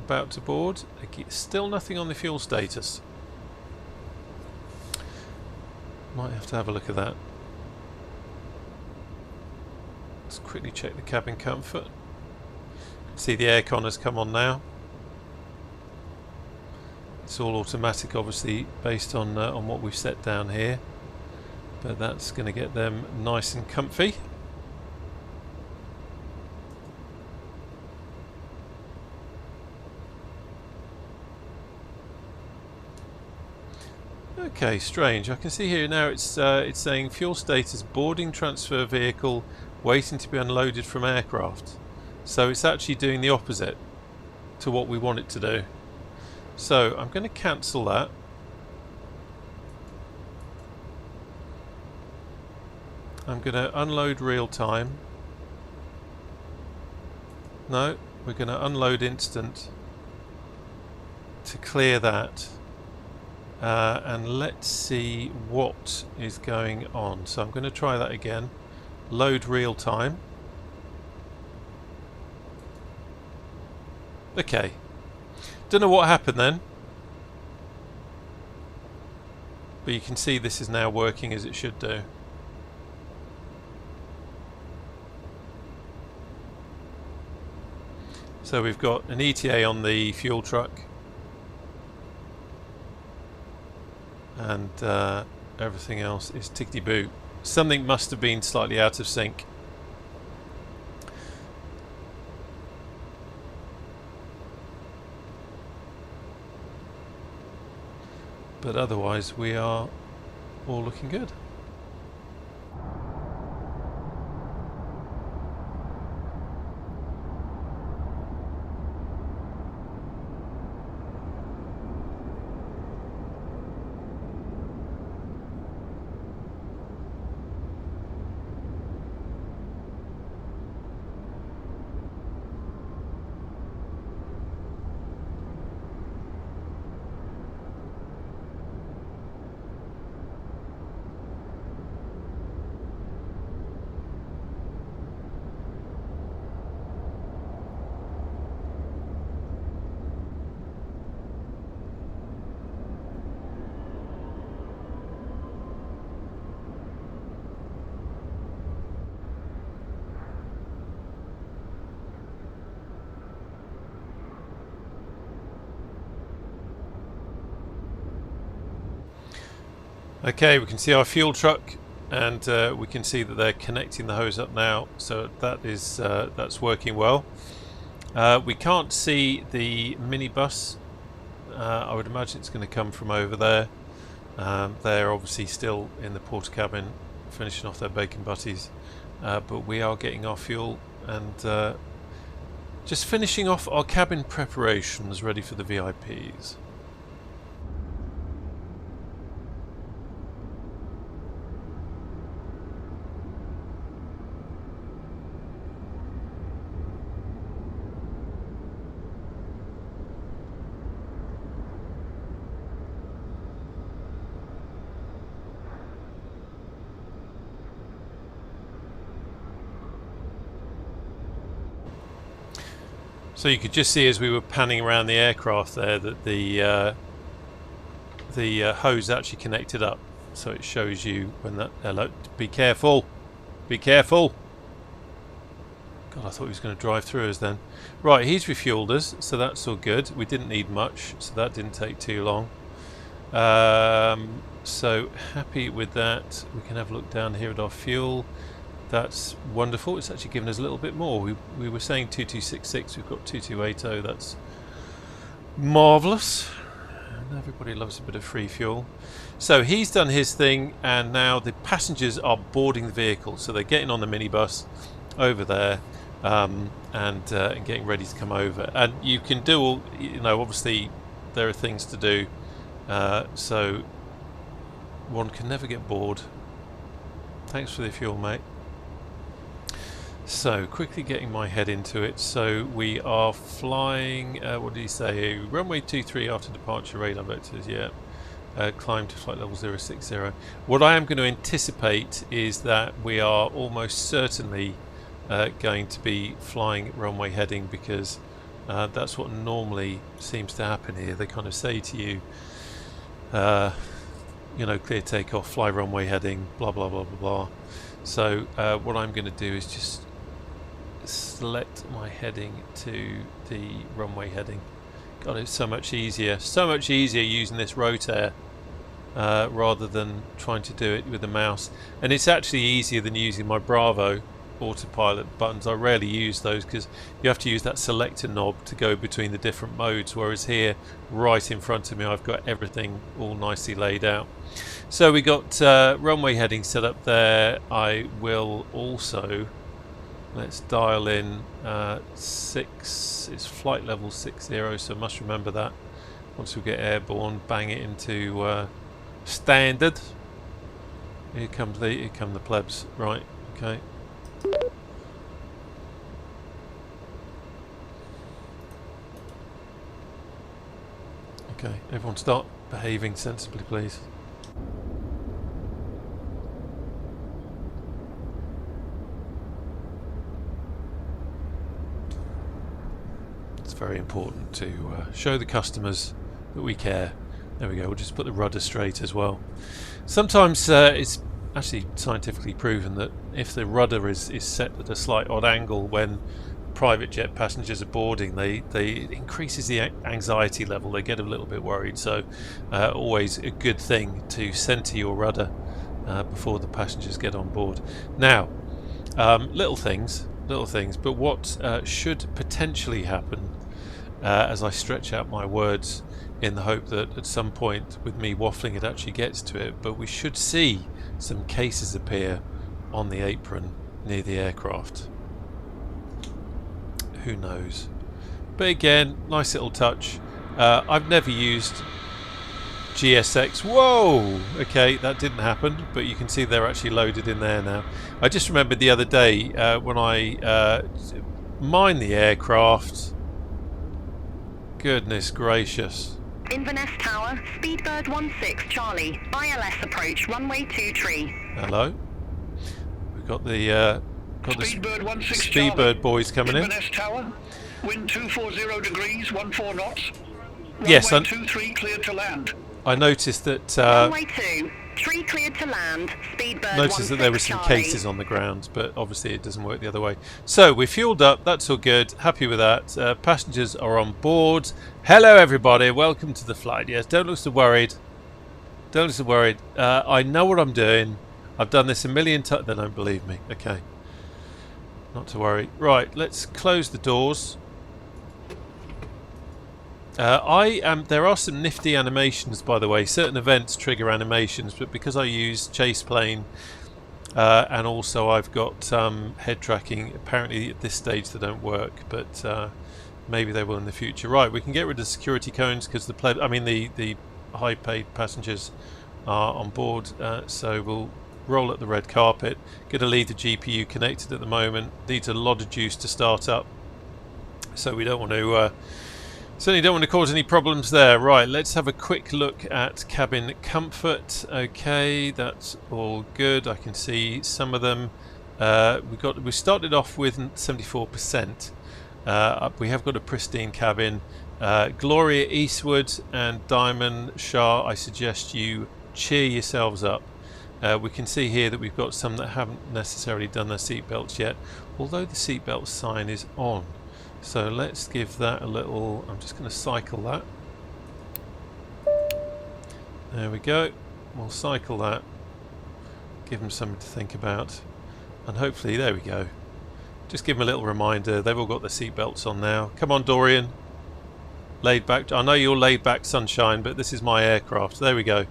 about to board. Still nothing on the fuel status. Might have to have a look at that. Let's quickly check the cabin comfort. See the aircon has come on now. It's all automatic, obviously, based on what we've set down here. But that's going to get them nice and comfy. Okay, strange. I can see here now it's saying fuel status boarding transfer vehicle waiting to be unloaded from aircraft. So it's actually doing the opposite to what we want it to do. So I'm going to cancel that. I'm going to unload real time. No, we're going to unload instant to clear that. And let's see what is going on. So I'm going to try that again. Load real time. Okay. Don't know what happened then. But you can see this is now working as it should do. So we've got an ETA on the fuel truck. And everything else is tickety-boo. Something must have been slightly out of sync. But otherwise we are all looking good. Okay, we can see our fuel truck, and we can see that they're connecting the hose up now, so that is that's working well. We can't see the minibus. I would imagine it's going to come from over there. They're obviously still in the porter cabin finishing off their bacon butties, but we are getting our fuel and just finishing off our cabin preparations ready for the VIPs. So you could just see as we were panning around the aircraft there that the hose actually connected up. So it shows you when that... Hello, be careful! Be careful! God, I thought he was going to drive through us then. Right, he's refueled us, so that's all good. We didn't need much, so that didn't take too long. So happy with that. We can have a look down here at our fuel. That's wonderful. It's actually given us a little bit more. We were saying 2266. We've got 2280. That's marvellous. Everybody loves a bit of free fuel. So he's done his thing, and now the passengers are boarding the vehicle. So they're getting on the minibus over there and getting ready to come over. And you can do all, you know, obviously there are things to do. So one can never get bored. Thanks for the fuel, mate. So quickly getting my head into it. So we are flying, what did he say, runway 23 after departure, radar vectors, yeah, climb to flight level 060. What I am going to anticipate is that we are almost certainly going to be flying runway heading, because that's what normally seems to happen here. They kind of say to you, you know, clear takeoff, fly runway heading, blah blah blah blah blah. So what I'm going to do is just select my heading to the runway heading. God, it's so much easier using this RotAIR rather than trying to do it with the mouse. And it's actually easier than using my Bravo autopilot buttons. I rarely use those because you have to use that selector knob to go between the different modes, whereas here right in front of me I've got everything all nicely laid out. So we got runway heading set up there. I will also, let's dial in 6, it's flight level 60, so must remember that. Once we get airborne, bang it into standard. Here come the plebs, right, okay. Okay, everyone start behaving sensibly, please. It's very important to show the customers that we care. There we go, we'll just put the rudder straight as well. Sometimes it's actually scientifically proven that if the rudder is set at a slight odd angle when private jet passengers are boarding, it increases the anxiety level. They get a little bit worried, so always a good thing to center your rudder before the passengers get on board. Now, little things, but what should potentially happen as I stretch out my words in the hope that at some point with me waffling it actually gets to it, but we should see some cases appear on the apron near the aircraft. Who knows? But again, nice little touch. I've never used GSX. Whoa! Okay, that didn't happen, but you can see they're actually loaded in there now. I just remembered the other day when I mined the aircraft. Goodness gracious. Inverness Tower, Speedbird 16 Charlie, ILS approach, runway 23. Hello. We've got the Speedbird boys coming in. Inverness Tower, wind 240 degrees, 14 knots. Yes, runway 23 cleared to land. I noticed that. Runway 23 cleared to land. Speedbird. Noticed that there were some Charlie. cases on the ground, but obviously it doesn't work the other way. So we fueled up. That's all good. Happy with that. Passengers are on board. Hello, everybody. Welcome to the flight. Yes, don't look so worried. Don't look so worried. I know what I'm doing. I've done this a million times. They don't believe me. Okay. Not to worry. Right, let's close the doors. There are some nifty animations, by the way. Certain events trigger animations, but because I use chase plane and also I've got head tracking, apparently at this stage they don't work, but maybe they will in the future. Right, we can get rid of security cones because the high-paid passengers are on board, so we'll roll at the red carpet. Going to leave the GPU connected at the moment. Needs a lot of juice to start up, so we don't want to certainly don't want to cause any problems there. Right, let's have a quick look at cabin comfort. Okay, that's all good. I can see some of them. We started off with 74%. We have got a pristine cabin. Gloria Eastwood and Diamond Shah, I suggest you cheer yourselves up. We can see here that we've got some that haven't necessarily done their seatbelts yet, although the seatbelt sign is on. So let's give that a little. I'm just going to cycle that. There we go. We'll cycle that. Give them something to think about. And hopefully, there we go. Just give them a little reminder. They've all got their seatbelts on now. Come on, Dorian. laid back. I know you're laid back, sunshine, but this is my aircraft. There we go.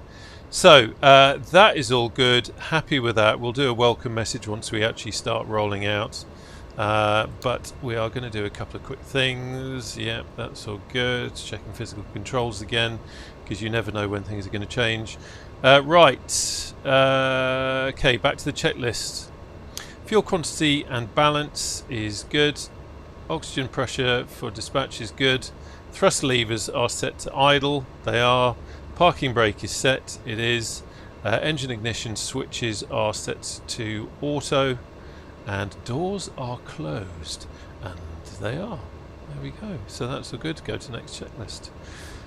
So that is all good. Happy with that. We'll do a welcome message once we actually start rolling out. But we are going to do a couple of quick things. Yeah, that's all good. Checking physical controls again, because you never know when things are going to change. Right. Okay, back to the checklist. Fuel quantity and balance is good. Oxygen pressure for dispatch is good. Thrust levers are set to idle. They are. Parking brake is set. It is. Engine ignition switches are set to auto. And doors are closed. And they are. There we go. So that's all good. Go to next checklist.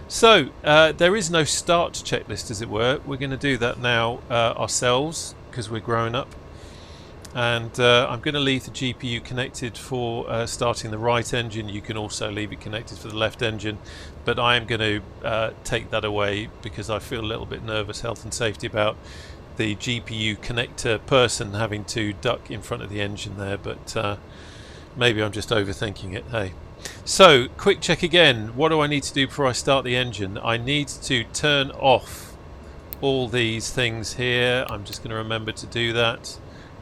So there is no start checklist, as it were. We're going to do that now ourselves, because we're grown up. And I'm going to leave the GPU connected for starting the right engine. You can also leave it connected for the left engine, but I am going to take that away because I feel a little bit nervous, health and safety, about the GPU connector person having to duck in front of the engine there, but maybe I'm just overthinking it. Hey. So, quick check again. What do I need to do before I start the engine? I need to turn off all these things here. I'm just going to remember to do that.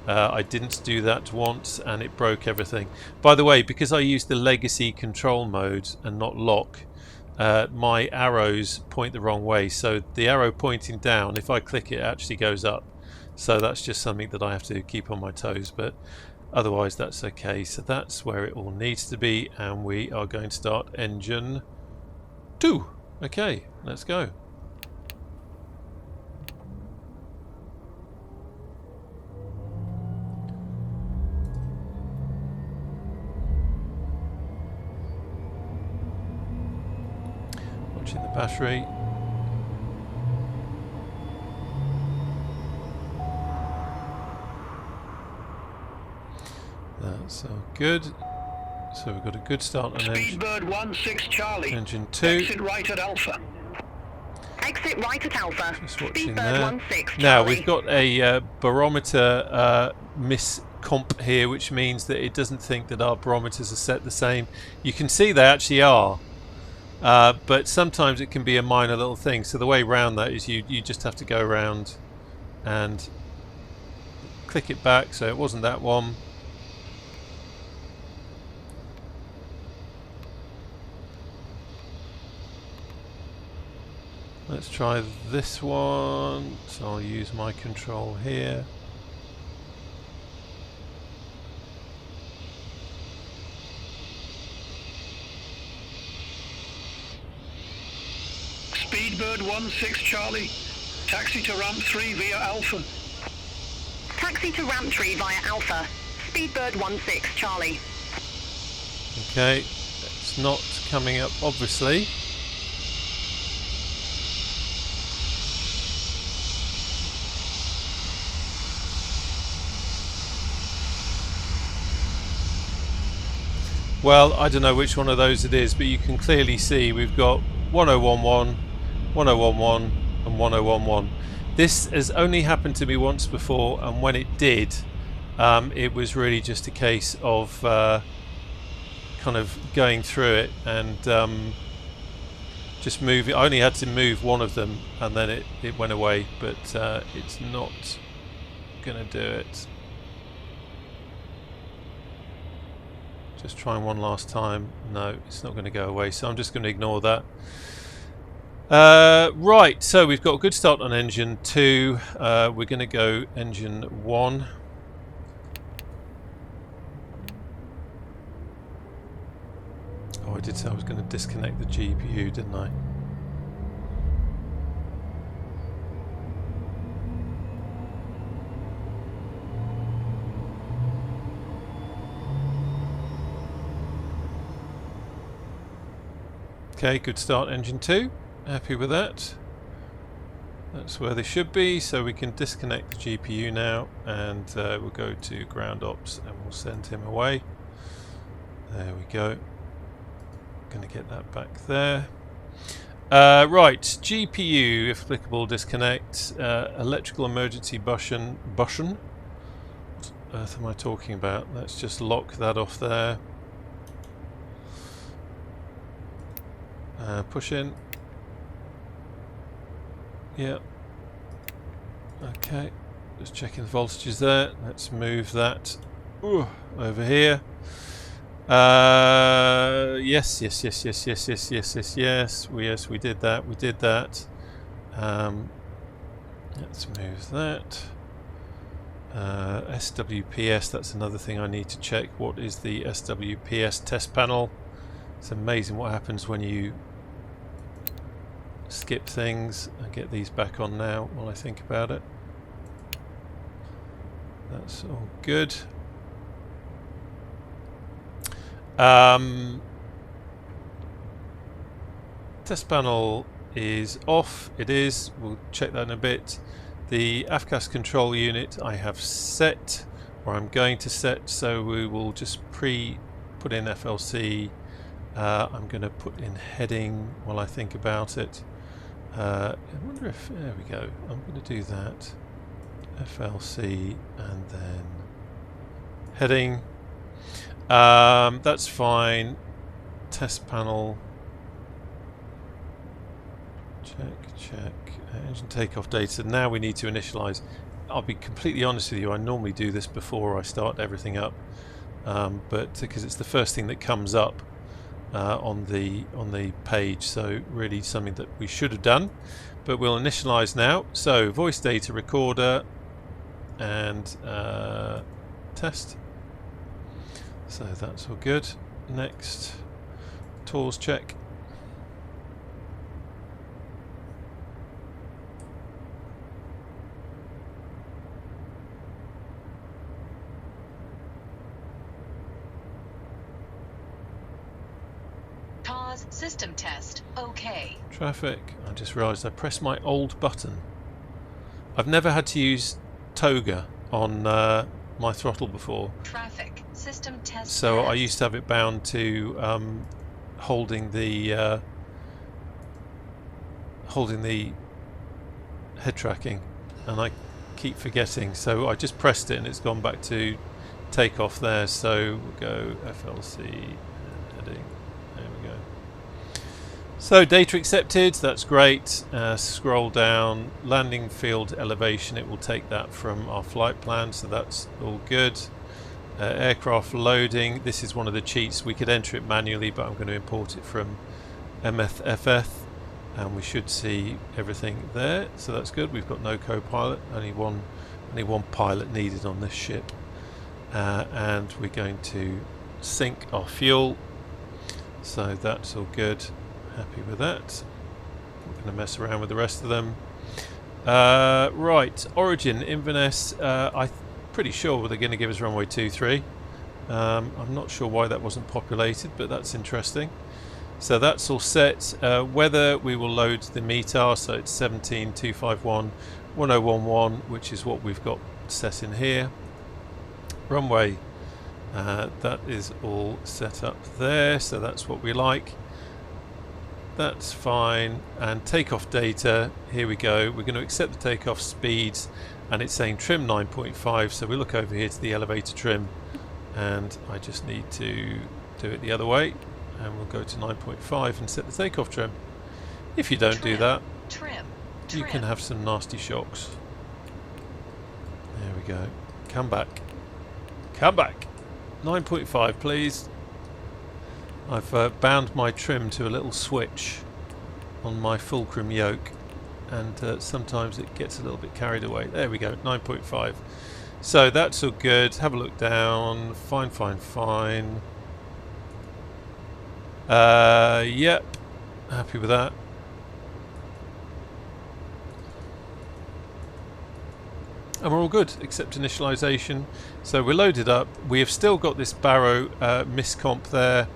I didn't do that once and it broke everything. By the way, because I used the legacy control mode and not lock, my arrows point the wrong way. So the arrow pointing down, if I click it actually goes up. So that's just something that I have to keep on my toes, but otherwise that's okay. So that's where it all needs to be, and we are going to start engine 2. Okay, let's go. Watching the battery. That's all good. So we've got a good start on engine. Speedbird 16 Charlie. Engine 2. Exit right at Alpha. Exit right at Alpha. Just watching Speedbird there. 16 Charlie. Now we've got a barometer miscomp here, which means that it doesn't think that our barometers are set the same. You can see they actually are. But sometimes it can be a minor little thing. So the way around that is you just have to go around and click it back. So it wasn't that one. Let's try this one. So I'll use my control here. Speedbird 16 Charlie. Taxi to ramp 3 via Alpha. Taxi to ramp 3 via Alpha. Speedbird 16 Charlie. Okay, it's not coming up obviously. Well, I don't know which one of those it is, but you can clearly see we've got 1011, 1011 and 1011. This has only happened to me once before, and when it did, it was really just a case of kind of going through it and just moving. I only had to move one of them and then it went away, but it's not going to do it. Just trying one last time. No, it's not going to go away, so I'm just going to ignore that. Right, so we've got a good start on engine 2. We're going to go engine 1. Oh, I did say I was going to disconnect the GPU, didn't I? Okay, good start engine 2. Happy with that. That's where they should be, so we can disconnect the GPU now, and we'll go to ground ops and we'll send him away. There we go. Going to get that back there. Right, GPU, if applicable, disconnect. Electrical emergency button. What on earth am I talking about? Let's just lock that off there. Push in. Yeah. Okay. Just checking the voltages there. Let's move that over here. Yes, yes, yes, yes, yes, yes, yes, yes, yes. Yes, we did that. We did that. Let's move that. SWPS, that's another thing I need to check. What is the SWPS test panel? It's amazing what happens when you skip things. I'll get these back on now while I think about it. That's all good. Test panel is off. It is. We'll check that in a bit. The AFCAS control unit I have set, or I'm going to set, so we will just put in FLC. I'm going to put in heading while I think about it. I wonder if, there we go, I'm going to do that. FLC and then heading. That's fine. Test panel. Check. Engine takeoff data. Now we need to initialize. I'll be completely honest with you, I normally do this before I start everything up, but because it's the first thing that comes up on the page, so really something that we should have done, but we'll initialize now. So voice data recorder and test. So that's all good. Next, tools check. System test. Okay. Traffic. I just realised I pressed my old button. I've never had to use toga on my throttle before. Traffic. System test. So test. I used to have it bound to holding the head tracking, and I keep forgetting. So I just pressed it and it's gone back to takeoff there. So we'll go FLC and heading. There we go. So data accepted, that's great. Scroll down, landing field elevation, it will take that from our flight plan, so that's all good. Aircraft loading, this is one of the cheats. We could enter it manually, but I'm going to import it from MSFF, and we should see everything there, so that's good. We've got no co-pilot, only one pilot needed on this ship, and we're going to sink our fuel, so that's all good. Happy with that. I'm going to mess around with the rest of them. Right, origin, Inverness. I'm pretty sure they're going to give us runway 23. I'm not sure why that wasn't populated, but that's interesting. So that's all set. Weather, we will load the METAR, so it's 17251 1011, which is what we've got set in here. Runway, that is all set up there, so that's what we like. That's fine. And takeoff data, here we go. We're going to accept the takeoff speeds, and it's saying trim 9.5, so we look over here to the elevator trim, and I just need to do it the other way, and we'll go to 9.5 and set the takeoff trim. If you don't do that, you can have some nasty shocks. There we go. Come back. Come back. 9.5 please. I've bound my trim to a little switch on my fulcrum yoke, and sometimes it gets a little bit carried away. There we go, 9.5. So that's all good. Have a look down. Fine, fine, fine. Yep, happy with that. And we're all good, except initialization. So we're loaded up. We have still got this Barrow miscomp there.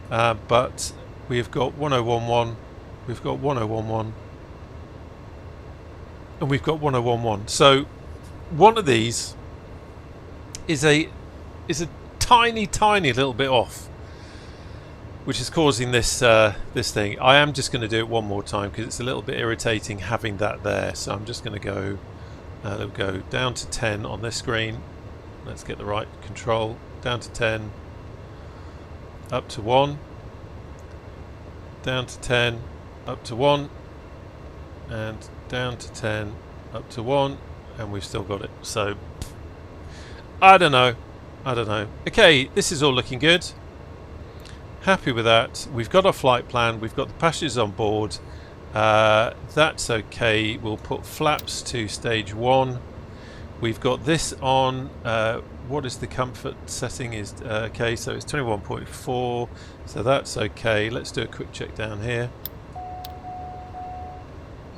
But we've got 1011, we've got 1011, and we've got 1011. So one of these is a tiny little bit off, which is causing this this thing. I am just going to do it one more time because it's a little bit irritating having that there. So I'm just going to go, we'll go down to 10 on this screen. Let's get the right control. Down to 10. Up to 1, down to 10, up to 1, and down to 10, up to 1, and we've still got it. So I don't know. Okay, this is all looking good. Happy with that. We've got our flight plan. We've got the passengers on board. That's okay. We'll put flaps to stage 1. We've got this on. What is the comfort setting? Is okay, so it's 21.4. So that's okay. Let's do a quick check down here.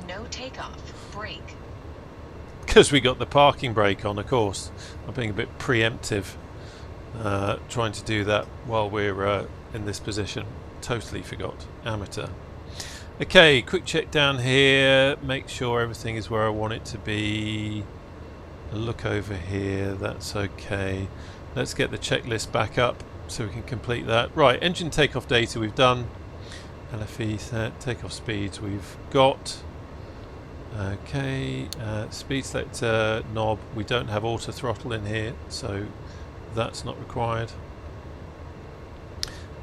No takeoff. Brake. Because we got the parking brake on, of course. I'm being a bit preemptive. Trying to do that while we're in this position. Totally forgot. Amateur. Okay, quick check down here. Make sure everything is where I want it to be. A look over here. That's okay. Let's get the checklist back up so we can complete that. Right, engine takeoff data we've done. LFE set. Takeoff speeds we've got. Okay, speed selector knob. We don't have auto throttle in here, so that's not required.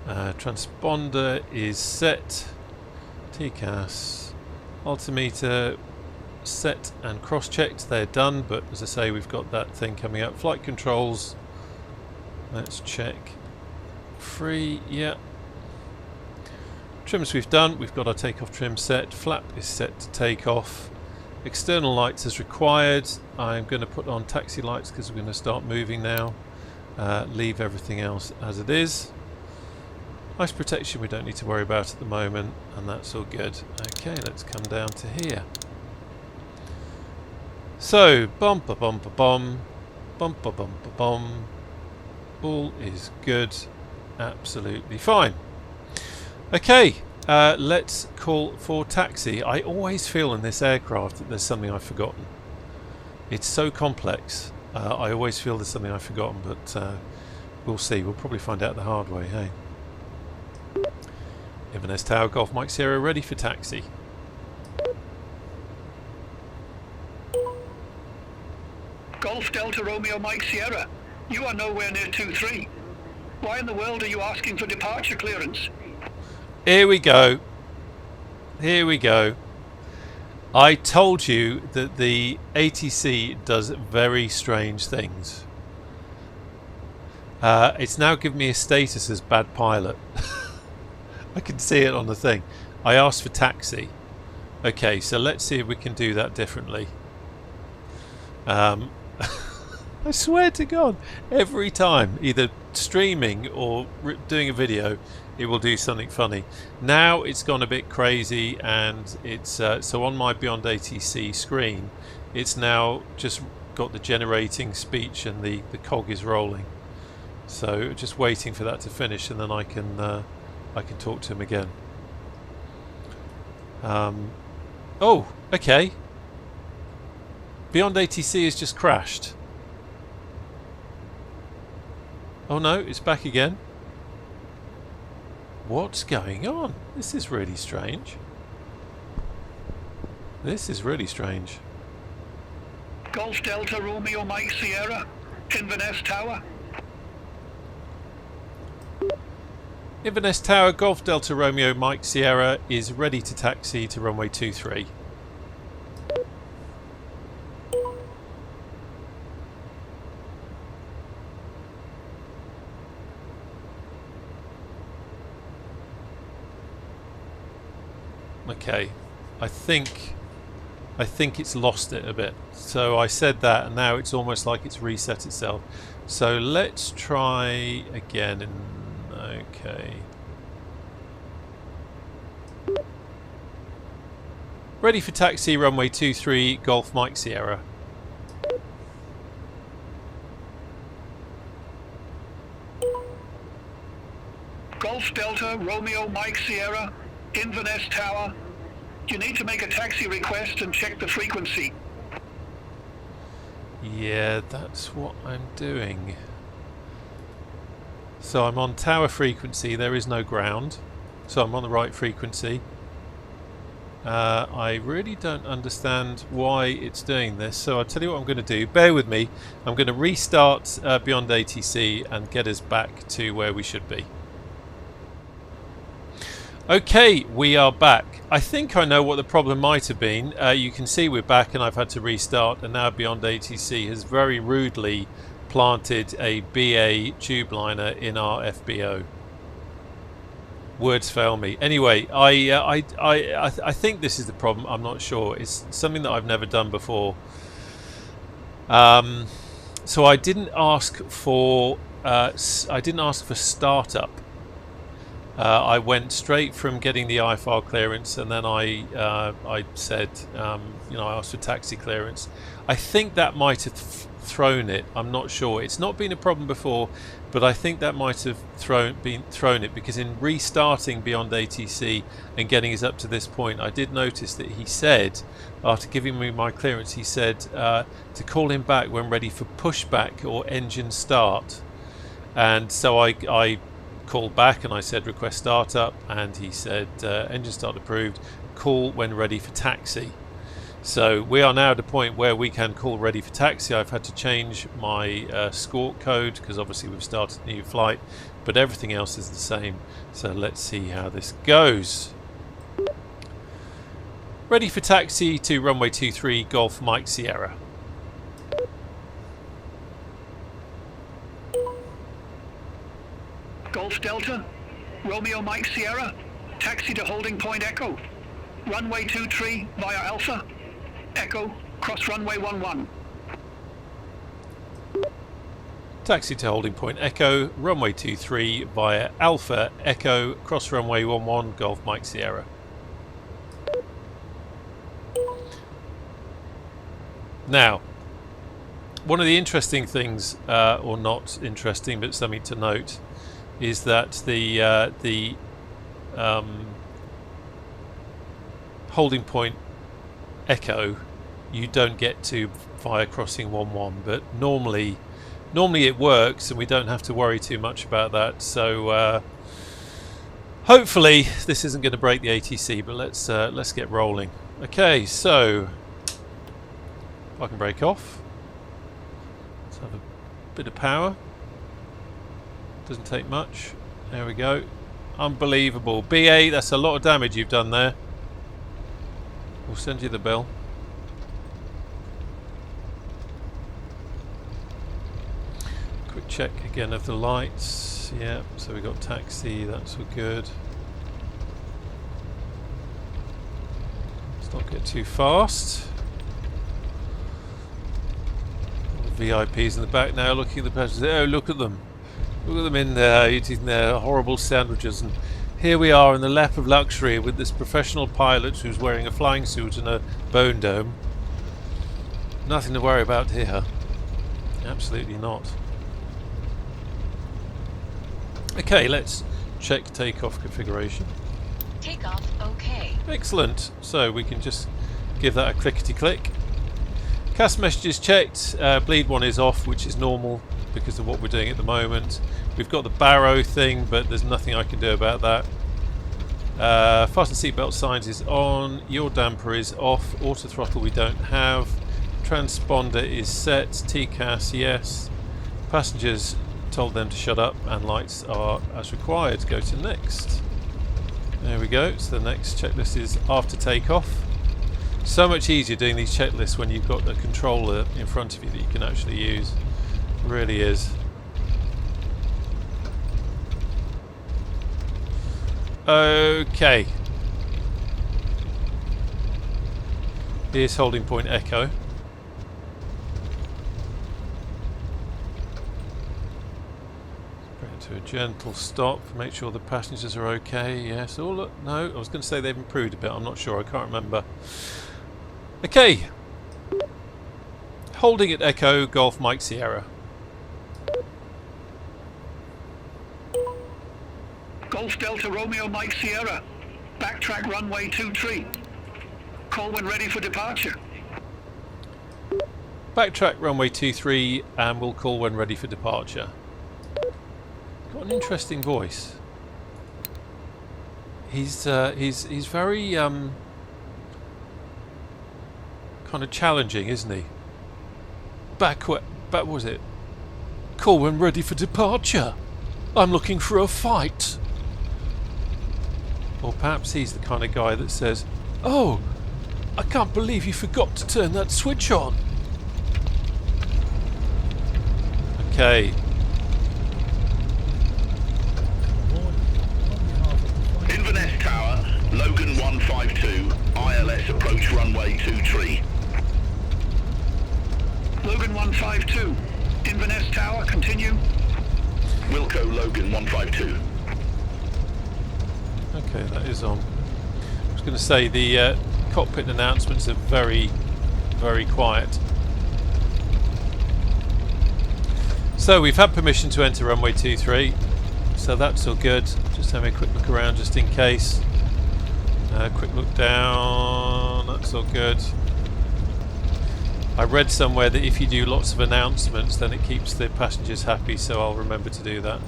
Transponder is set. TCAS, altimeter set and cross-checked. They're done, but as I say, we've got that thing coming up. Flight controls. Let's check. Free, yeah. Trims we've done. We've got our takeoff trim set. Flap is set to take off. External lights as required. I'm going to put on taxi lights because we're going to start moving now. Leave everything else as it is. Ice protection we don't need to worry about at the moment, and that's all good. Okay, let's come down to here. So, bumper bumper bum, bumper bumper bum. All is good. Absolutely fine. Okay, let's call for taxi. I always feel in this aircraft that there's something I've forgotten. It's so complex. I always feel there's something I've forgotten, but we'll see. We'll probably find out the hard way, hey? Inverness Tower, Golf Mike Sierra, ready for taxi. Golf Delta Romeo Mike Sierra, you are nowhere near 2-3. Why in the world are you asking for departure clearance? Here we go. Here we go. I told you that the ATC does very strange things. It's now given me a status as bad pilot. I can see it on the thing. I asked for taxi. Okay, so let's see if we can do that differently. I swear to God, every time, either streaming or doing a video, it will do something funny. Now it's gone a bit crazy, and it's so on my BeyondATC screen, it's now just got the generating speech and the cog is rolling. So just waiting for that to finish, and then I can talk to him again. Oh, okay. BeyondATC has just crashed. Oh no, it's back again. What's going on? This is really strange. This is really strange. Golf Delta Romeo Mike Sierra, Inverness Tower. Inverness Tower, Golf Delta Romeo Mike Sierra is ready to taxi to runway 23. Okay, I think it's lost it a bit. So I said that, and now it's almost like it's reset itself. So let's try again. And okay, ready for taxi, runway 23, Golf Mike Sierra. Golf Delta Romeo Mike Sierra, Inverness Tower. You need to make a taxi request and check the frequency. Yeah, that's what I'm doing. So I'm on tower frequency, there is no ground. So I'm on the right frequency. I really don't understand why it's doing this. So I'll tell you what I'm going to do. Bear with me. I'm going to restart BeyondATC and get us back to where we should be. Okay, we are back. I think I know what the problem might have been. You can see we're back and I've had to restart, and now BeyondATC has very rudely planted a BA tube liner in our FBO. Words fail me. Anyway, I think this is the problem. I'm not sure. It's something that I've never done before. So I didn't ask for startup. I went straight from getting the IFR clearance, and then I said, I asked for taxi clearance. I think that might have thrown it. I'm not sure. It's not been a problem before, but I think that might have thrown it, because in restarting BeyondATC and getting us up to this point, I did notice that he said, after giving me my clearance, he said to call him back when ready for pushback or engine start. And so I called back and I said request startup, and he said engine start approved, call when ready for taxi. So we are now at a point where we can call ready for taxi. I've had to change my SCORT code because obviously we've started a new flight, but everything else is the same. So let's see how this goes. Ready for taxi to runway 23 Golf Mike Sierra. Golf Delta, Romeo Mike Sierra, taxi to holding point Echo, runway 23 via Alpha, Echo, cross runway 11. Taxi to holding point Echo, runway 23 via Alpha, Echo, cross runway 11, Golf Mike Sierra. Now, one of the interesting things, or not interesting, but something to note, is that the holding point Echo you don't get to via crossing 11, but normally it works and we don't have to worry too much about that. So hopefully this isn't going to break the ATC, but let's get rolling. Okay, so if I can break off, let's have a bit of power. Doesn't take much. There we go. Unbelievable. BA, that's a lot of damage you've done there. We'll send you the bill. Quick check again of the lights. Yeah, so we got taxi, that's all good. Let's not get too fast. All the VIPs in the back now looking at the passengers. Oh, look at them. Look at them in there eating their horrible sandwiches, and here we are in the lap of luxury with this professional pilot who's wearing a flying suit and a bone dome. Nothing to worry about here. Absolutely not. Okay, let's check takeoff configuration. Takeoff okay. Excellent. So we can just give that a clickety-click. CAS messages checked. Bleed one is off, which is normal because of what we're doing at the moment. We've got the barrow thing, but there's nothing I can do about that. Fasten seatbelt signs is on. Your damper is off. Auto throttle we don't have. Transponder is set. TCAS yes. Passengers told them to shut up, and lights are as required. Go to next. There we go. So the next checklist is after takeoff. So much easier doing these checklists when you've got a controller in front of you that you can actually use. It really is. Okay. Here's holding point Echo. Bring it to a gentle stop. Make sure the passengers are okay. Yes. Oh look, no. I was going to say they've improved a bit. I'm not sure. I can't remember. Okay. Holding at Echo, Golf Mike Sierra. Golf Delta Romeo Mike Sierra, backtrack runway 23. Call when ready for departure. Backtrack runway 23 and we'll call when ready for departure. Got an interesting voice. He's very kind of challenging, isn't he? Back was it? Call when ready for departure. I'm looking for a fight. Or perhaps he's the kind of guy that says, "Oh, I can't believe you forgot to turn that switch on." Okay. Inverness Tower, Logan 152, ILS approach runway 23. Logan 152. Inverness Tower, continue. Wilco Logan 152. Okay, that is on. I was going to say the cockpit announcements are very, very quiet. So we've had permission to enter runway 23, so that's all good. Just having a quick look around just in case. Quick look down, that's all good. I read somewhere that if you do lots of announcements then it keeps the passengers happy, so I'll remember to do that.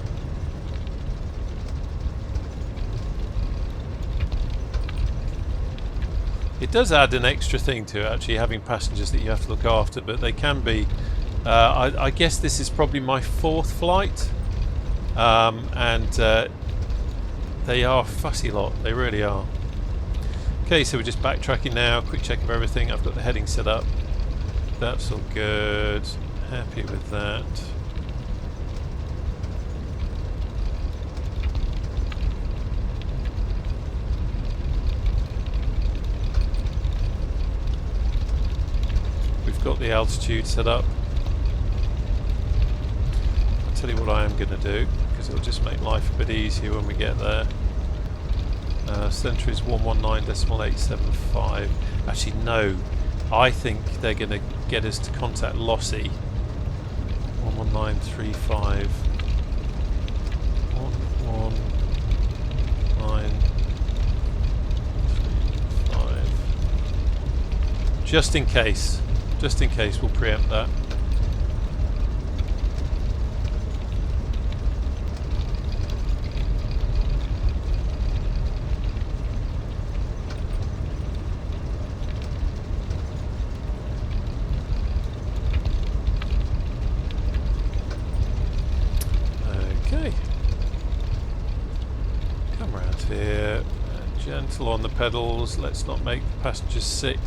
It does add an extra thing to it, actually, having passengers that you have to look after, but they can be... I guess this is probably my 4th flight, and they are a fussy lot, they really are. Okay, so we're just backtracking now, quick check of everything. I've got the heading set up, that's all good, happy with that. We've got the altitude set up. I'll tell you what I am going to do, because it'll just make life a bit easier when we get there. Centre is 119.875. Actually, no. I think they're going to get us to contact Lossy. 11935. 11935. Just in case. Just in case, we'll preempt that. Okay. Come round here. Gentle on the pedals. Let's not make the passengers sick.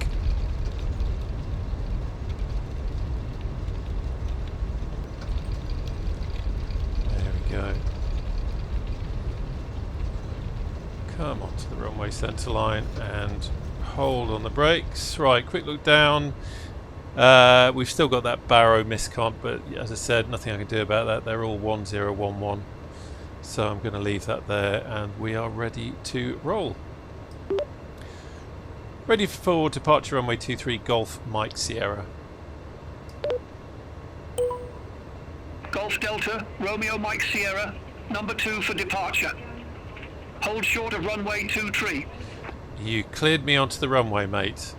Go. Come onto the runway centre line and hold on the brakes. Right, quick look down. We've still got that Barrow miscount, but as I said, nothing I can do about that. They're all 1011, so I'm going to leave that there, and we are ready to roll. Ready for departure runway 23 Golf Mike Sierra. Golf Delta, Romeo Mike Sierra, number 2 for departure. Hold short of runway 23. You cleared me onto the runway, mate.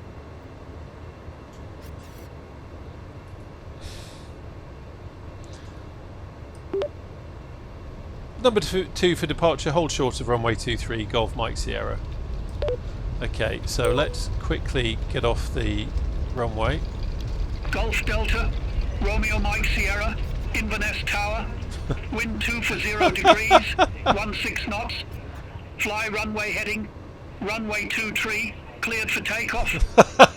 Number 2 for departure, hold short of runway 23 Golf Mike Sierra. Okay, so let's quickly get off the runway. Golf Delta, Romeo Mike Sierra, Inverness Tower, wind 2 for 0 degrees, 16 knots, fly runway heading, runway 23, cleared for takeoff,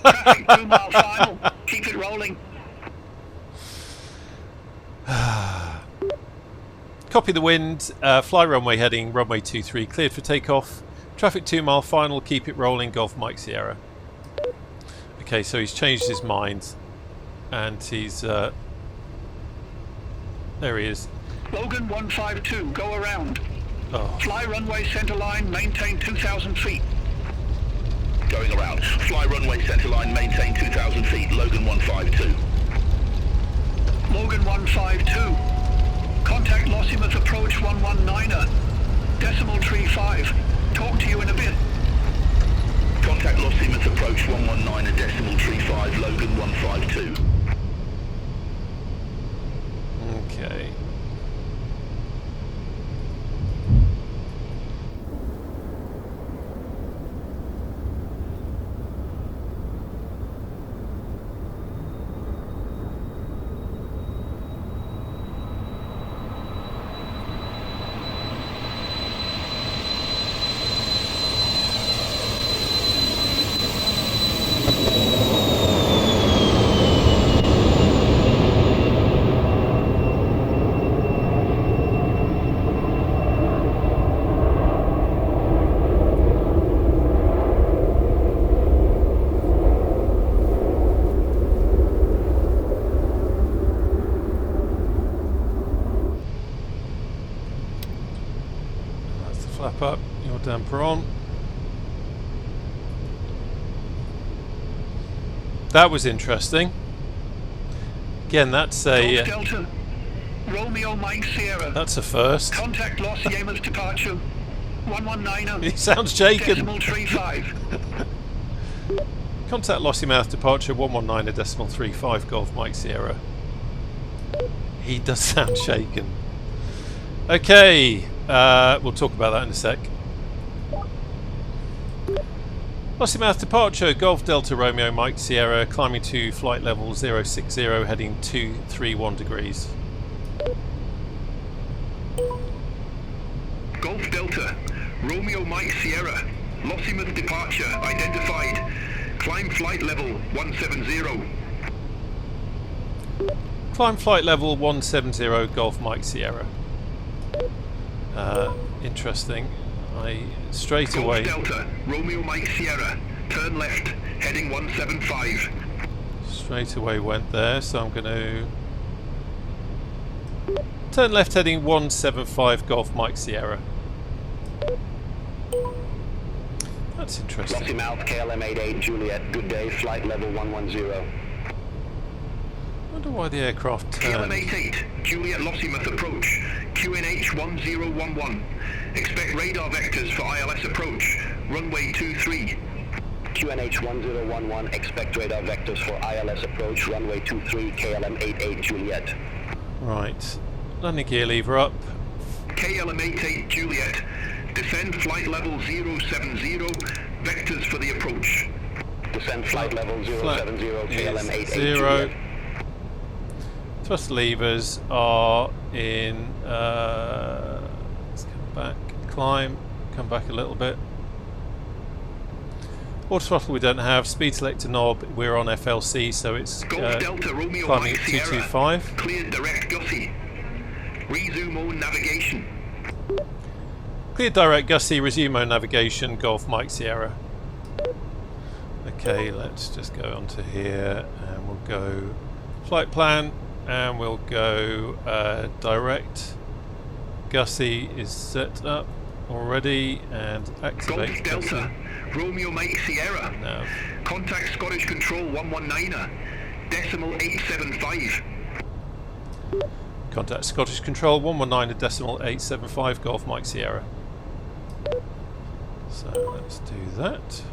traffic 2 mile final, keep it rolling. Copy the wind, fly runway heading, runway 23, cleared for takeoff, traffic 2 mile final, keep it rolling, Golf Mike Sierra. Okay, so he's changed his mind, and he's... there he is. Logan 152, go around. Oh. Fly runway centre line, maintain 2,000 feet. Going around. Fly runway centre line, maintain 2,000 feet. Logan 152. Logan 152. Contact Lossiemouth approach 119er. Decimal tree 5. Talk to you in a bit. Contact Lossiemouth approach 119er, decimal tree 5, Logan 152. Okay. Damper on. That was interesting. Again, that's a Golf Delta, Romeo Mike Sierra. that's a first. Contact loss Yemen's departure. 119. He sounds shaken. Decimal 35. Contact Lossiemouth departure 119.35 Golf Mike Sierra. He does sound shaken. Okay, we'll talk about that in a sec. Lossiemouth departure Golf Delta Romeo Mike Sierra, climbing to flight level 060, heading 231 degrees. Golf Delta, Romeo Mike Sierra, Lossiemouth departure identified. Climb flight level 170. Climb flight level 170 Golf Mike Sierra. Interesting. Straight away. Golf Delta, Romeo Mike Sierra, turn left, heading 175. Straight away went there, so I'm going to turn left, heading 175 Golf Mike Sierra. That's interesting. Lossiemouth, KLM 88 Juliet, good day, flight level 110. I wonder why the aircraft KLM turned. 88 Juliet Lossiemouth approach, QNH 1011. Expect radar vectors for ILS approach, runway 23. QNH 1011, expect radar vectors for ILS approach, runway 23, KLM 88 Juliet. Right. Landing gear lever up. KLM 88 Juliet, descend flight level 070, vectors for the approach. Descend flight level 070, KLM 88 0. Juliet. Thrust levers are in. Let's come back. Climb. Come back a little bit. Auto throttle we don't have. Speed selector knob. We're on FLC, so it's Golf Delta Romeo climbing Mike at Sierra, 225. cleared direct Gussie. Resume on navigation. Clear direct Gussie. Resume on navigation. Golf Mike Sierra. Okay, let's just go onto here and we'll go flight plan. And we'll go direct. Gussie is set up already and activate. Golf Delta, Romeo Mike Sierra. Now, Contact Scottish Control 119er, decimal 875. contact Scottish Control 119.875 Golf Mike Sierra. So let's do that.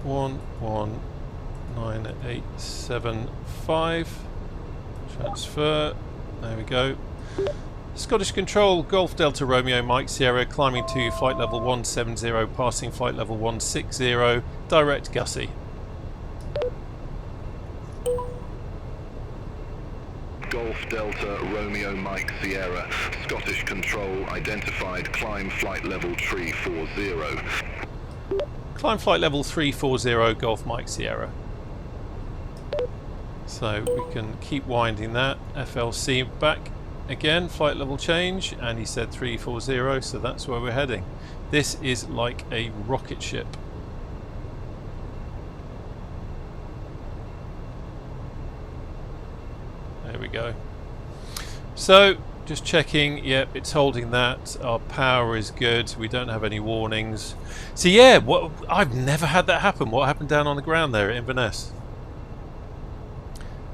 119.875. Transfer. There we go. Scottish Control, Golf Delta Romeo Mike Sierra, climbing to flight level 170, passing flight level 160, direct Gussie. Golf Delta Romeo Mike Sierra, Scottish Control identified, climb flight level 340. Climb flight level 340, Golf Mike Sierra. So we can keep winding that. FLC back again, flight level change, and he said 340, so that's where we're heading. This is like a rocket ship. There we go. So just checking, yep, it's holding that. Our power is good. We don't have any warnings. So yeah, I've never had that happen. What happened down on the ground there at Inverness?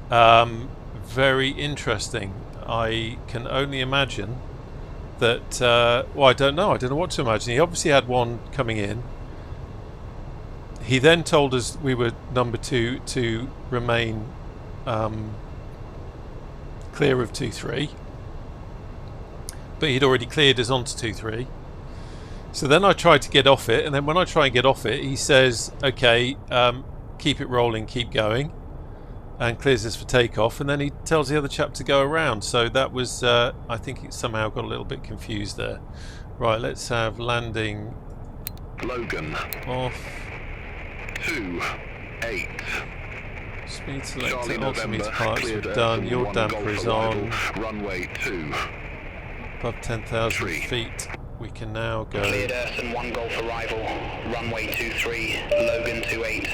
Very interesting. I can only imagine that, well, I don't know what to imagine. He obviously had one coming in. He then told us we were number 2 to remain clear of 2-3, but he'd already cleared us onto 2-3. So then I tried to get off it, and then when I try and get off it, he says, okay, keep it rolling, keep going, and clears us for takeoff, and then he tells the other chap to go around. So that was, I think it somehow got a little bit confused there. Right, let's have landing Logan off. 28. Speed selector, Charlie altimeter November, parts cleared are done. Earth Your 1 damper Golf is arrival, on. runway 2. Above 10,000 3. feet. We can now go. Cleared Earth 1 Golf arrival, runway 23, Logan 28.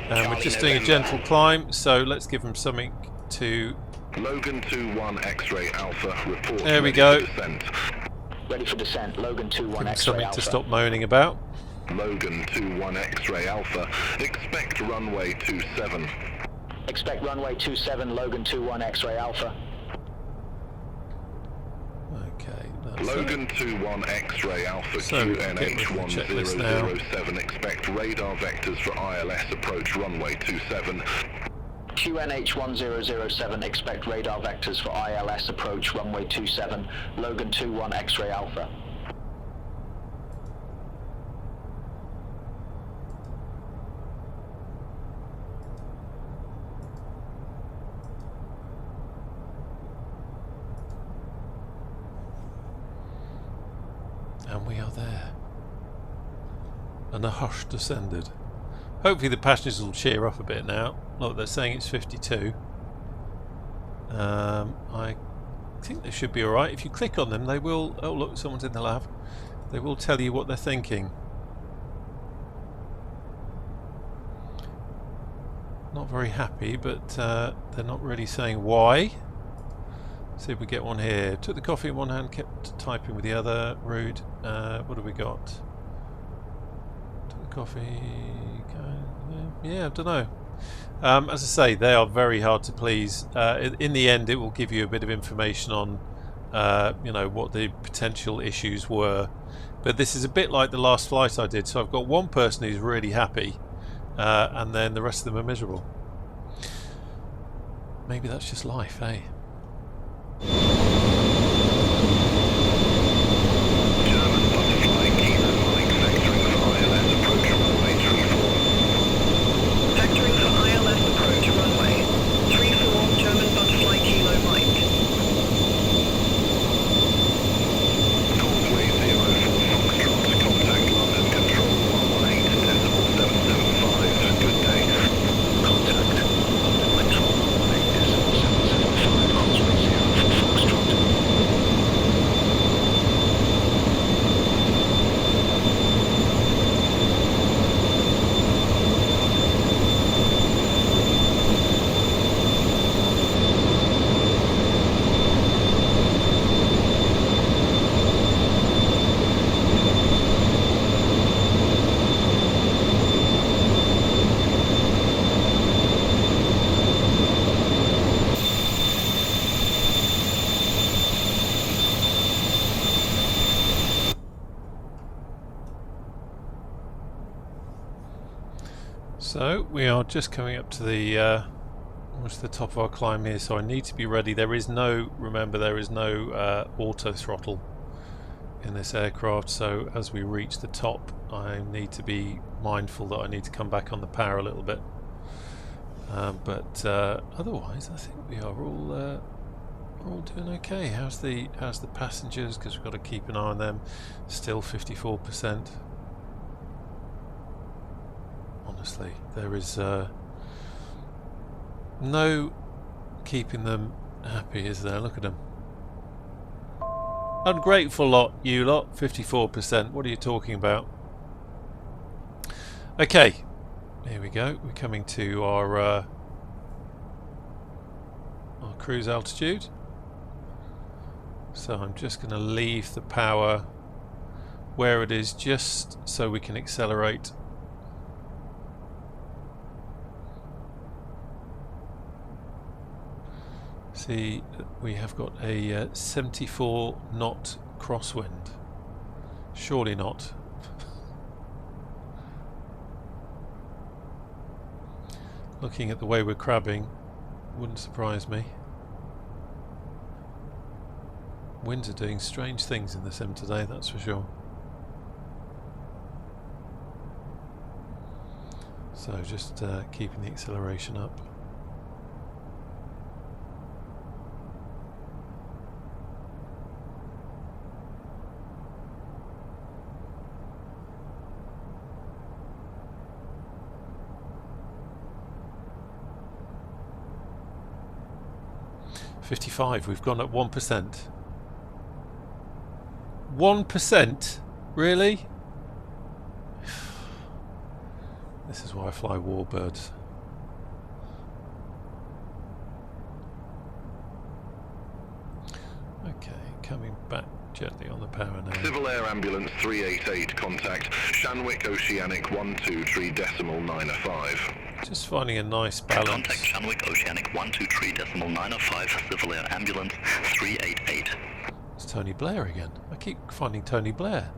And we're just doing a gentle climb, so let's give him something to. Logan 21 X-ray Alpha, report. There we ready go. for descent. Ready for descent. Logan 2-1 X-ray Something Alpha. to stop moaning about. Logan 2-1 X-ray Alpha. Expect runway 27. Expect runway 27, Logan 2-1 X-ray Alpha. Okay, that's Logan 2-1 X-ray Alpha So, get rid of the checklist now. QNH1007. Expect radar vectors for ILS approach runway 27. QNH1007, expect radar vectors for ILS approach runway 27, Logan 2-1 X-ray Alpha. And we are there. And a hush descended. Hopefully the passengers will cheer up a bit now. Look, they're saying it's 52. I think they should be alright. If you click on them, they will... Oh look, someone's in the lab. They will tell you what they're thinking. Not very happy, but they're not really saying why. See if we get one here. Took the coffee in one hand, kept typing with the other. Rude. What have we got? Took the coffee. Yeah, I don't know. As I say, they are very hard to please. In the end, it will give you a bit of information on, you know, what the potential issues were. But this is a bit like the last flight I did. So I've got one person who's really happy, and then the rest of them are miserable. Maybe that's just life, eh? German butterfly Kilo Mike vectoring for ILS approach runway 34. Vectoring for ILS approach runway 34, German butterfly Kilo Mike. Causeway 04 Foxtrot, contact London Control 118.775. Good day. Contact London Control 118.775. Causeway 04 Foxtrot. So we are just coming up to the almost the top of our climb here, so I need to be ready. There is no, remember, there is no auto throttle in this aircraft, so as we reach the top I need to be mindful that I need to come back on the power a little bit, but otherwise I think we are all doing okay. How's the passengers, because we've got to keep an eye on them. Still 54%. Honestly, there is no keeping them happy, is there? Look at them. Ungrateful lot, you lot. 54%. What are you talking about? Okay, here we go. We're coming to our cruise altitude. So I'm just going to leave the power where it is, just so we can accelerate. See, we have got a 74 knot crosswind. Surely not. Looking at the way we're crabbing, wouldn't surprise me. Winds are doing strange things in the sim today, that's for sure. So just keeping the acceleration up. We've gone up 1%. 1%? Really? This is why I fly warbirds. Okay, coming back Gently on the power now. Civil Air Ambulance 388, contact Shanwick Oceanic 123.905. Just finding a nice balance. Contact Shanwick Oceanic 123.905, Civil Air Ambulance 388. It's Tony Blair again. I keep finding Tony Blair.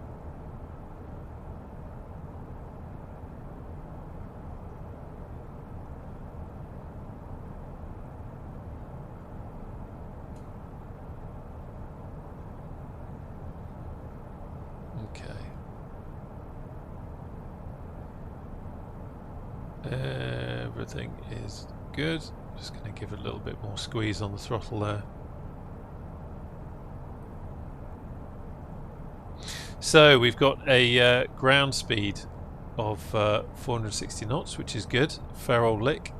Everything is good. Just going to give it a little bit more squeeze on the throttle there. So we've got a ground speed of 460 knots, which is good. Fair old lick.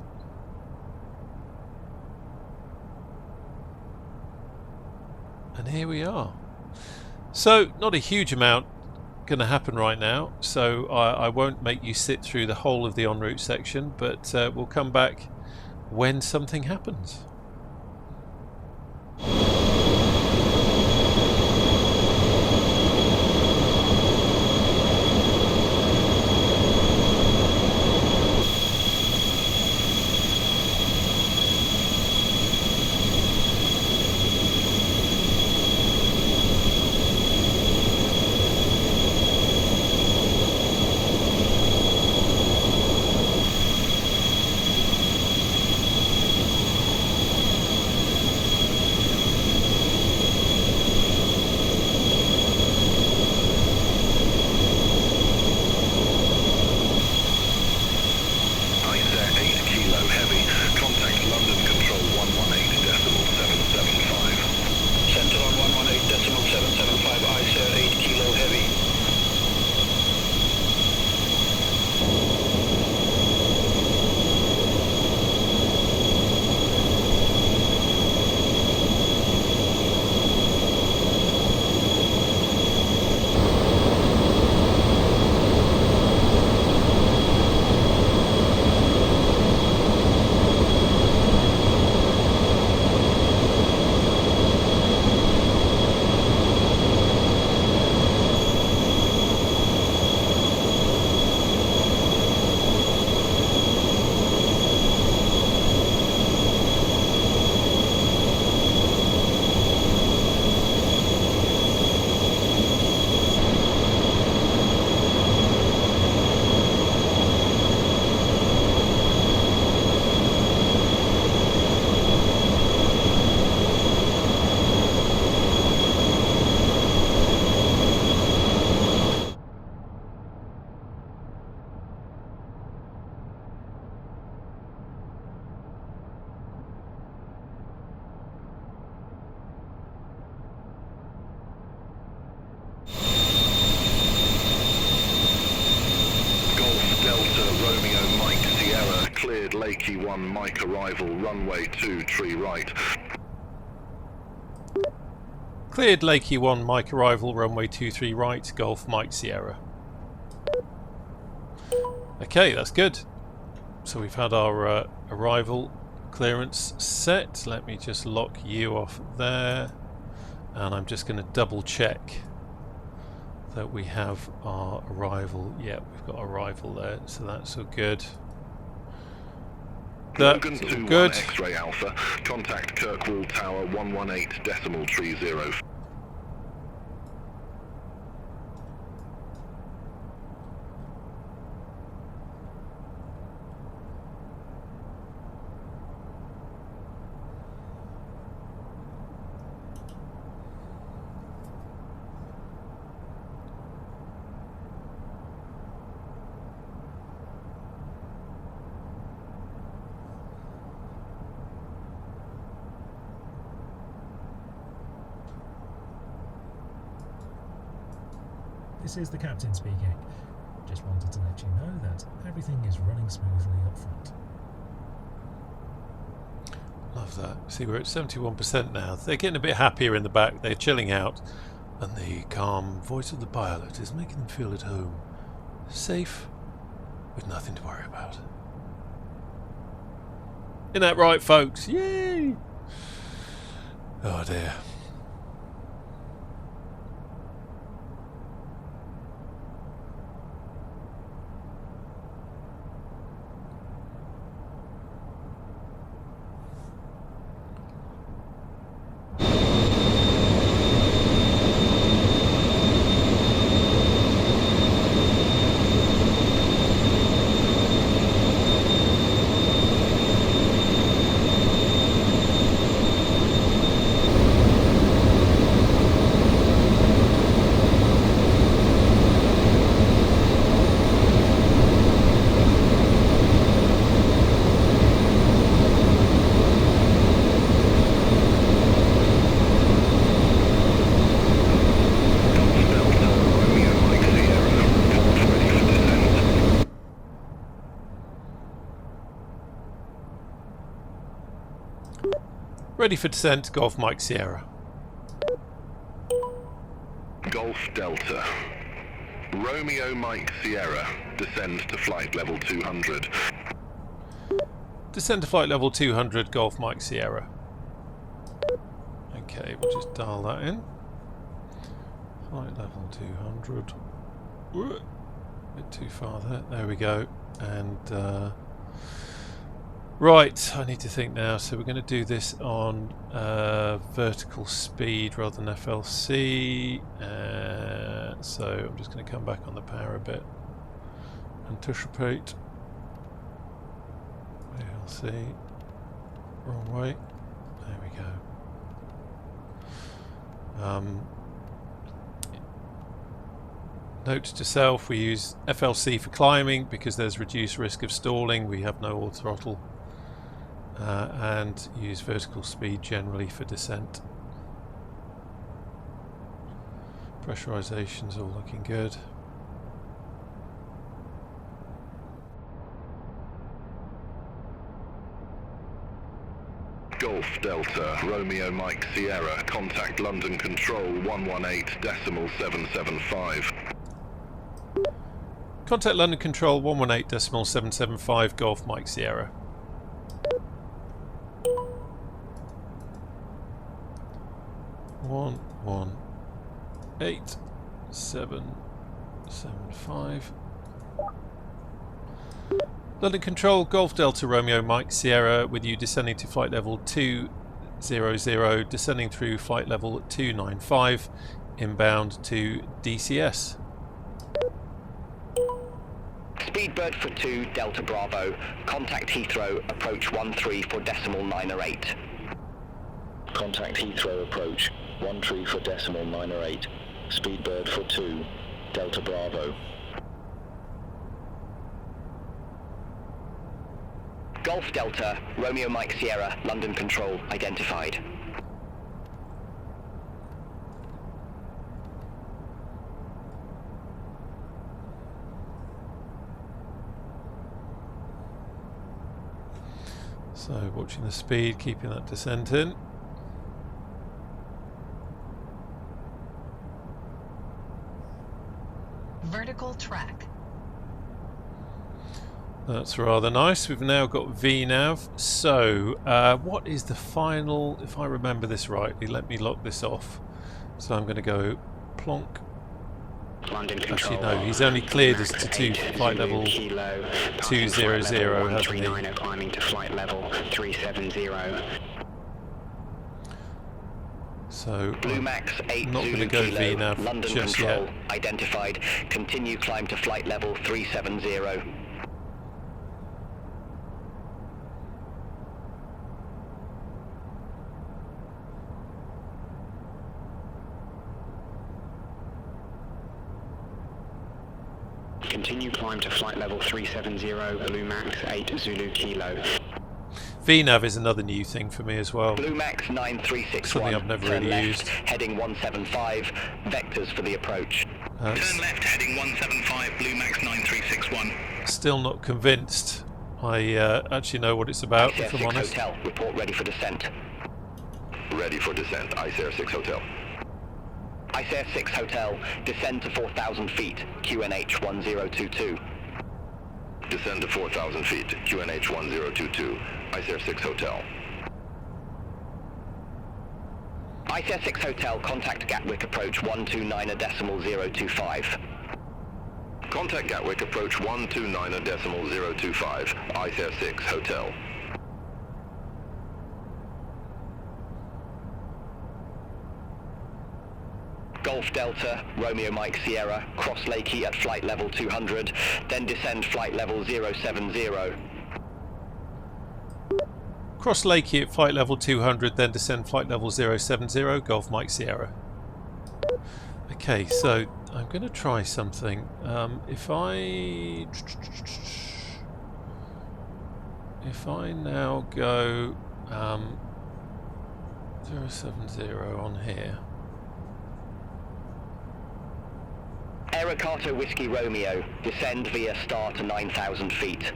And here we are. So not a huge amount going to happen right now, so I won't make you sit through the whole of the en route section, but we'll come back when something happens. Cleared Lakey 1, Mike arrival, runway 23 right. Cleared Lakey 1, Mike arrival, runway 23 right, Golf Mike Sierra. Okay, that's good. So we've had our arrival clearance set. Let me just lock you off there. And I'm just going to double check that we have our arrival. Yeah, we've got arrival there, so that's all good. Logan 21 X-ray Alpha, contact Kirkwall Tower 118.30. This is the captain speaking. Just wanted to let you know that everything is running smoothly up front. Love that. See, we're at 71% now. They're getting a bit happier in the back. They're chilling out. And the calm voice of the pilot is making them feel at home. Safe, with nothing to worry about. Isn't that right, folks? Yay! Oh dear. Ready for descent, Golf Mike Sierra. Golf Delta. Romeo Mike Sierra, descend to flight level 200. Descend to flight level 200, Golf Mike Sierra. Okay, we'll just dial that in. Flight level 200. A bit too far there. There we go. And right, I need to think now. So we're going to do this on vertical speed rather than FLC. So I'm just going to come back on the power a bit. Anticipate. FLC. Wrong way. There we go. Note to self, we use FLC for climbing because there's reduced risk of stalling. We have no auto throttle. And use vertical speed generally for descent. Pressurization's all looking good. Golf Delta, Romeo Mike Sierra, contact London Control 118.775. Contact London Control 118.775, Golf Mike Sierra. One, 1-1-8-7-7-5. London Control, Golf Delta Romeo Mike Sierra with you descending to flight level 200, descending through flight level 295, inbound to DCS. Speedbird for 2, Delta Bravo. Contact Heathrow, approach 13.908. Contact Heathrow approach 13.908. Speedbird for 2, Delta Bravo. Golf Delta, Romeo Mike Sierra, London Control, identified. So watching the speed, keeping that descent in. Vertical track. That's rather nice. We've now got VNAV. So what is the final, if I remember this rightly, let me lock this off. So I'm going to go plonk. London Actually Control, no, he's only cleared us to flight level 200, hasn't he? Climbing to flight level 370. So Blue Max 8 I'm not going to Zulu go Kilo, VNAV London just Control, yet. identified. Continue climb to flight level 370. Continue climb to flight level 370, Blue Max 8 Zulu Kilo. VNAV is another new thing for me as well. Blue Max 9361. Something I've never Turn really left, used. Heading 175. Vectors for the approach. Turn left, heading 175, Blue Max 9361. Still not convinced I actually know what it's about, ICR if I'm 6 honest. Hotel, report ready for descent. Ready for descent, ICR 6 Hotel. ICR 6 Hotel, descend to 4,000 feet, QNH 1022. Descend to 4,000 feet, QNH 1022, ICR 6 Hotel. ICR 6 Hotel, contact Gatwick approach 129.025. Contact Gatwick approach 129.025, ICR 6 Hotel. Golf Delta, Romeo Mike Sierra, cross Lakey at flight level 200, then descend flight level 070. Cross Lakey at flight level 200, then descend flight level 070, Golf Mike Sierra. Okay, so I'm going to try something. If I now go 070 on here. Aerocato Whiskey Romeo, descend via star to 9,000 feet.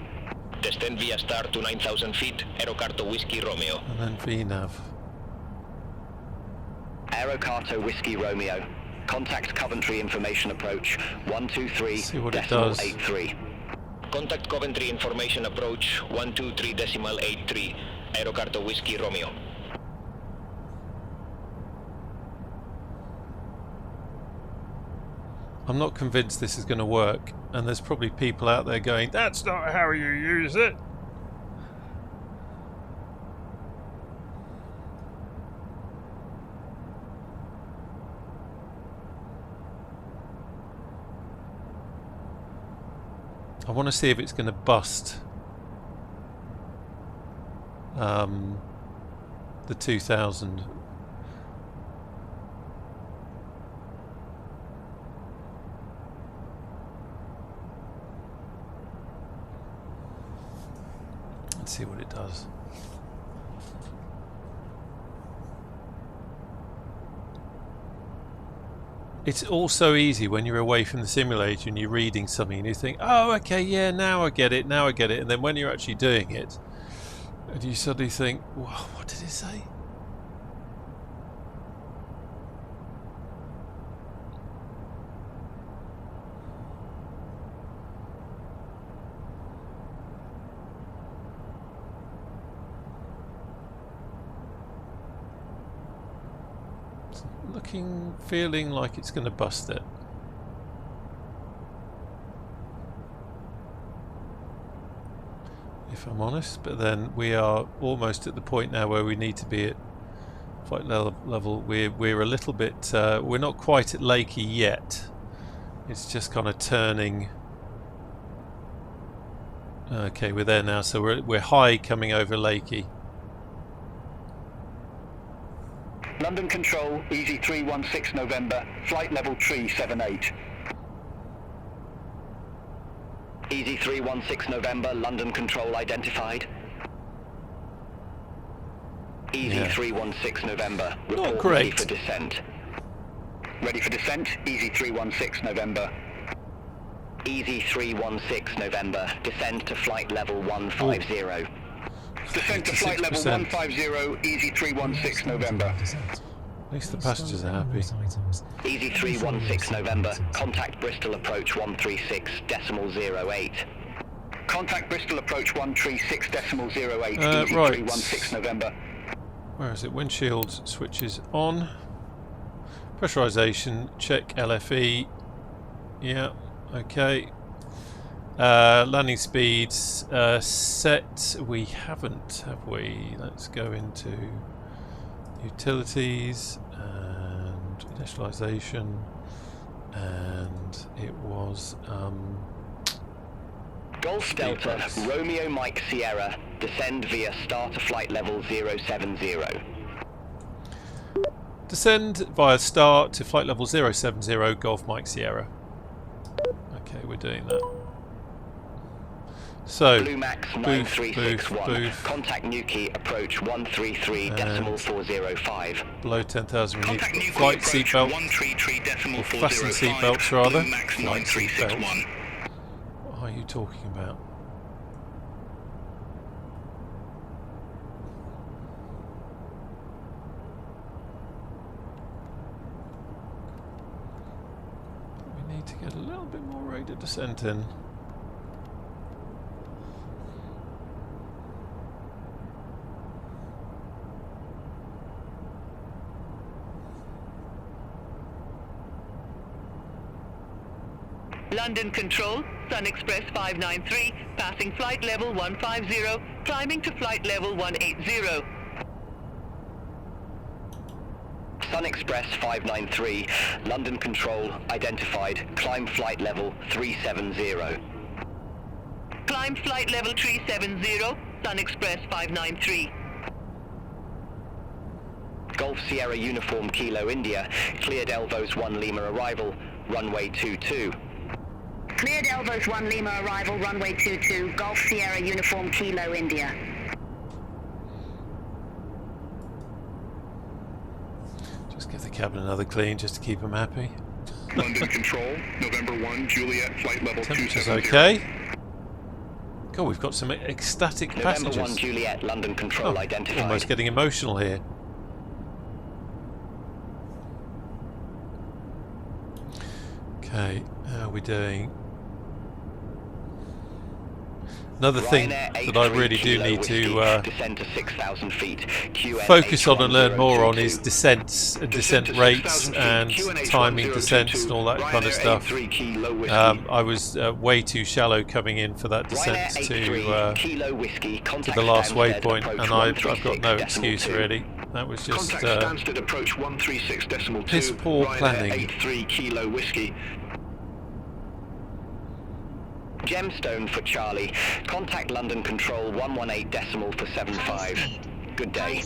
Descend via star to 9,000 feet, Aerocarto Whiskey Romeo. And then VNAV. Aerocarto Whiskey Romeo. Contact Coventry Information Approach 123 See what it decimal does. 83. Contact Coventry Information Approach 123 decimal 83, Aerocarto Whiskey Romeo. I'm not convinced this is going to work, and there's probably people out there going, that's not how you use it. I want to see if it's going to bust the 2000. Let's see what it does. It's all so easy when you're away from the simulator and you're reading something and you think, oh, okay, yeah, now I get it, now I get it. And then when you're actually doing it, and you suddenly think, whoa, what did it say? Feeling like it's going to bust it. If I'm honest, but then we are almost at the point now where we need to be at flight level. We're a little bit. We're not quite at Lakey yet. It's just kind of turning. Okay, we're there now. So we're high coming over Lakey. London Control, Easy 316 November, flight level 378. Easy 316 November, London Control identified. Easy 316 November, report Not great. ready for descent. Ready for descent, Easy 316 November. Easy 316 November, descend to flight level 150. Descent to flight level 150, Easy 316 November. At least the passengers are happy. Easy 316 November, contact Bristol approach 136 decimal 08. Contact Bristol approach 136 decimal 08, Easy Right. 316 November. Where is it? Windshield switches on. Pressurization, check LFE. Yeah, okay. Landing speeds set. We haven't, have we? Let's go into utilities and initialization, and it was Golf Delta, Romeo Mike Sierra, descend via star to flight level 070. descend via star to flight level 070 Golf Mike Sierra. Okay, we're doing that. So, Blue Max boof, 9361, boof, contact Newquay approach 133 decimal 405. below 10,000 we need Contact Newquay flight approach seatbelt, 133 decimal or fasten 405, seatbelts rather. Blue Max Flight 9361. seatbelts. What are you talking about? We need to get a little bit more rate of descent in. London Control, Sun Express 593, passing flight level 150, climbing to flight level 180. Sun Express 593, London Control identified, climb flight level 370. Climb flight level 370, Sun Express 593. Golf Sierra Uniform Kilo India, cleared Elvos 1 Lima arrival, runway 22. Cleared Elvos 1 Lima arrival, runway 22, Golf Sierra Uniform Kilo India. Just give the cabin another clean just to keep them happy. London Control, November 1, Juliet, flight level Temperature's 270. okay. God, we've got some ecstatic November passengers. 1 Juliet, London Control identified. Almost getting emotional here. Okay, how are we doing? Another thing that I really do need to descend to 6,000 feet. focus on and learn more on is descents and descent rates and timing descents and all that kind of stuff. I was way too shallow coming in for that descent to the last waypoint, and I've got no excuse really. That was just piss poor planning. Gemstone for Charlie. Contact London Control 118 for 75. Good day.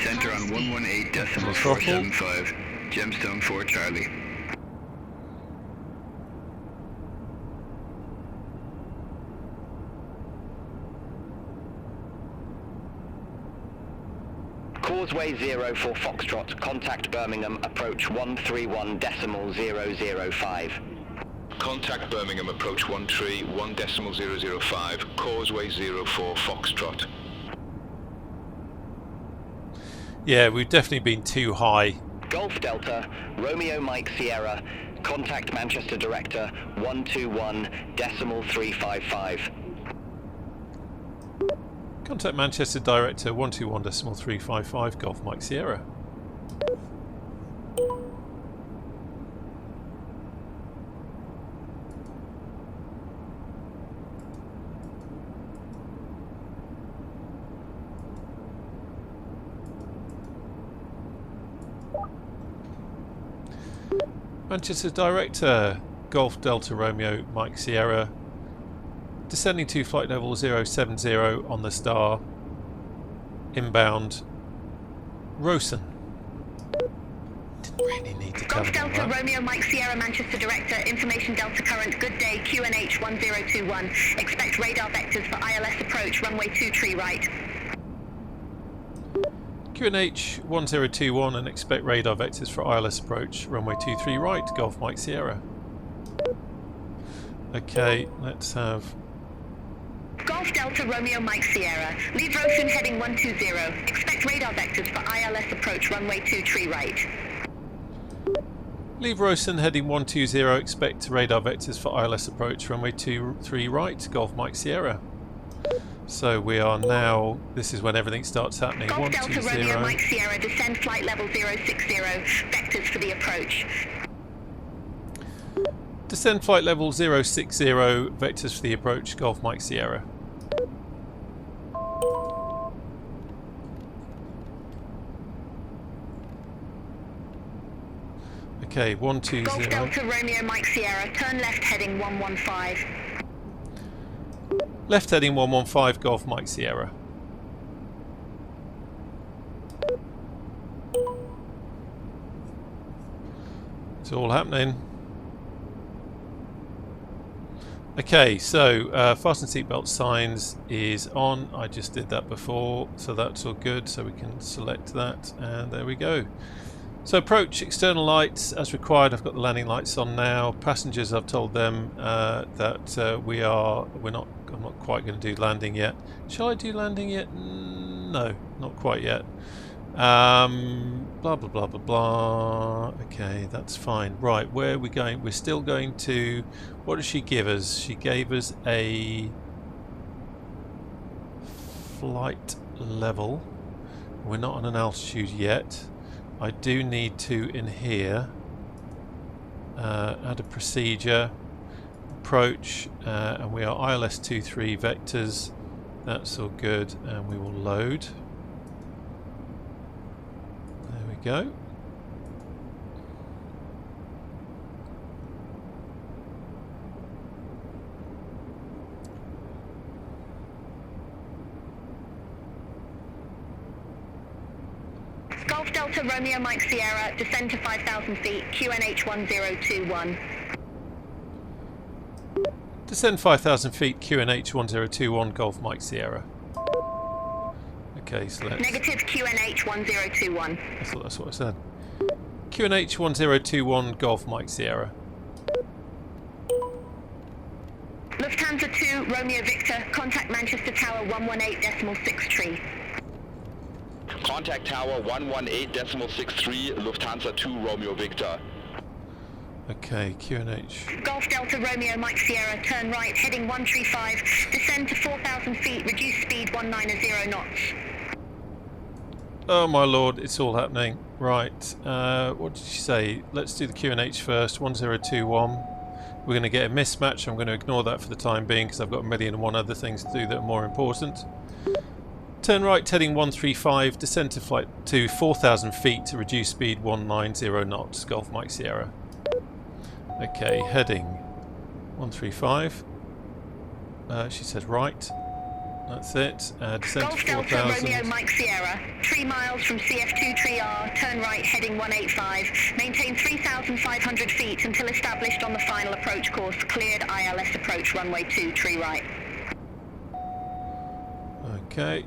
Center on 118 for 75. Gemstone for Charlie. Causeway 0 for Foxtrot. Contact Birmingham. Approach 131.005. Contact Birmingham, approach 131.005, Causeway 04 Foxtrot. Yeah, we've definitely been too high. Golf Delta, Romeo Mike Sierra, contact Manchester Director 121.355. Contact Manchester Director 121.355, Golf Mike Sierra. Manchester Director, Golf Delta Romeo Mike Sierra, descending to flight level 070 on the star, inbound, Rosen. Didn't really need to tell Golf them Delta that. Romeo Mike Sierra Manchester Director, information Delta current, good day, QNH 1021. Expect radar vectors for ILS approach, runway 23 right. QNH 1021 and expect radar vectors for ILS approach, runway 23 right, Golf Mike Sierra. Okay, let's have... Golf Delta Romeo Mike Sierra, leave Rosen heading 120. Expect radar vectors for ILS approach, runway 23 right. Leave Rosen heading 120, expect radar vectors for ILS approach, runway 23 right, Golf Mike Sierra. So we are now, this is when everything starts happening. Golf Delta Romeo Mike Sierra, descend flight level 060, vectors for the approach. Descend flight level 060, vectors for the approach, Golf Mike Sierra. Okay, 120. Golf Delta Romeo Mike Sierra, turn left heading 115. Left heading 115, Golf Mike Sierra. It's all happening. Okay, so fasten seatbelt signs is on. I just did that before, so that's all good. So we can select that, and there we go. So approach, external lights as required. I've got the landing lights on now. Passengers, I've told them that I'm not quite going to do landing yet. Shall I do landing yet? No, not quite yet. Blah blah blah blah blah. Okay, that's fine. Right, where are we going? We're still going to. What did she give us? She gave us a flight level. We're not on an altitude yet. I do need to, in here, add a procedure, approach, and we are ILS 23 vectors. That's all good, and we will load. There we go. Golf Delta Romeo Mike Sierra, descend to 5,000 feet, QNH 1021. Descend 5,000 feet, QNH 1021, Golf Mike Sierra. Okay, so let's... Negative QNH 1021. I thought that's what I said. QNH 1021, Golf Mike Sierra. Lufthansa 2, Romeo Victor, contact Manchester Tower 118.63. Contact Tower 118.63, Lufthansa 2, Romeo Victor. Okay, QNH. Golf Delta Romeo Mike Sierra, turn right, heading 135, descend to 4,000 feet, reduce speed 190 knots. Oh my lord, it's all happening. Right, what did you say? Let's do the QNH first, 1021. We're going to get a mismatch. I'm going to ignore that for the time being because I've got 1,001 other things to do that are more important. Turn right, heading 135, descend to flight to 4,000 feet to reduce speed 190 knots, Golf Mike Sierra. Okay, heading 135. She said right. That's it. Descend Golf to Delta 4,000. Romeo Mike Sierra, 3 miles from CF2 Tree R, turn right, heading 185. Maintain 3,500 feet until established on the final approach course. Cleared ILS approach, runway 2, tree right. Okay.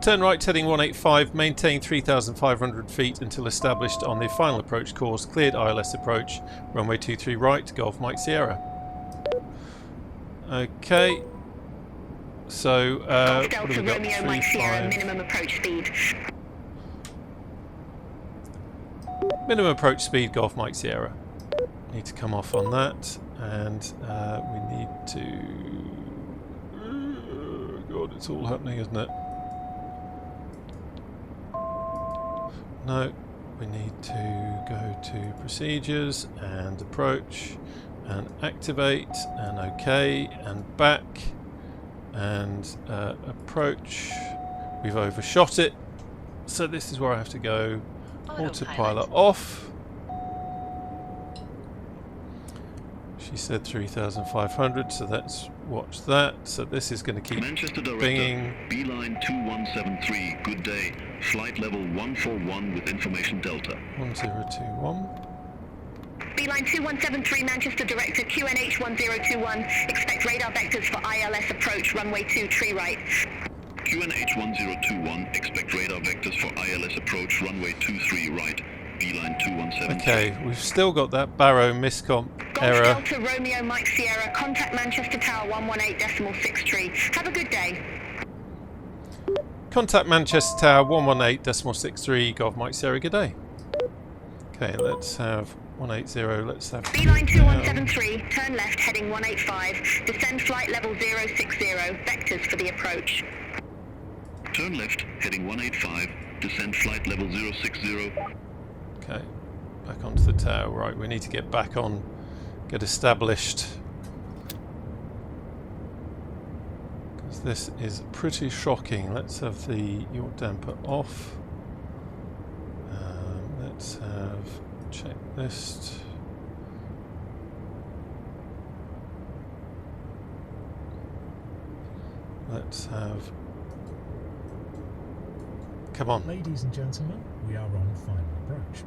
Turn right, heading 185, maintain 3,500 feet until established on the final approach course. Cleared ILS approach, runway 23 right, Golf Mike Sierra. Okay. So, Golf Delta Romeo Mike Sierra, minimum approach speed. Minimum approach speed, Golf Mike Sierra. Need to come off on that, and we need to... God, it's all happening, isn't it? No, we need to go to procedures and approach and activate and OK and back and approach. We've overshot it, so this is where I have to go. Autopilot off. She said 3,500, so let's watch that. So this is going to keep Manchester Director, binging. Beeline 2173, good day. Flight level 141 with information Delta. 1021. Beeline 2173, Manchester Director, QNH 1021. Expect radar vectors for ILS approach, runway 2, tree right. QNH 1021, expect radar vectors for ILS approach, runway 23 right. Beeline 2173. Okay, we've still got that Barrow miscomp error. Golf Delta Romeo Mike Sierra, contact Manchester Tower 118.63. Have a good day. Contact Manchester Tower 118.63, Golf Mike Sierra, good day. Okay, let's have 180, let's have... Beeline 2173, turn left, heading 185. Descend flight level 060, vectors for the approach. Turn left, heading 185, descend flight level 060. Okay, back onto the tower. Right, we need to get back on, get established. Because this is pretty shocking. Let's have the yaw damper off. Let's have checklist. Let's have... Come on. Ladies and gentlemen, we are on final approach.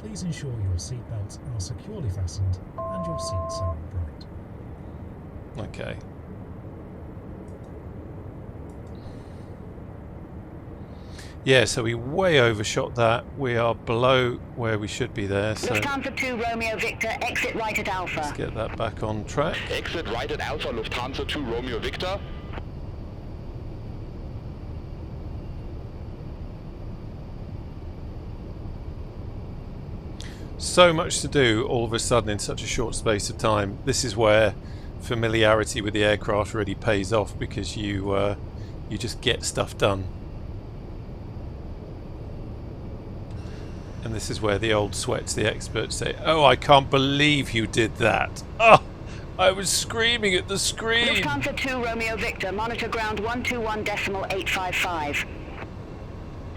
Please ensure your seatbelts are securely fastened and your seats are upright. Okay. Yeah, so we way overshot that. We are below where we should be there. So Lufthansa 2 Romeo Victor, exit right at Alpha. Let's get that back on track. Exit right at Alpha, Lufthansa 2 Romeo Victor. So much to do all of a sudden in such a short space of time. This is where familiarity with the aircraft really pays off, because you just get stuff done. And this is where the old sweats, the experts say, "Oh, I can't believe you did that. Oh, I was screaming at the screen." Lufthansa 2 Romeo Victor, monitor ground 121.855.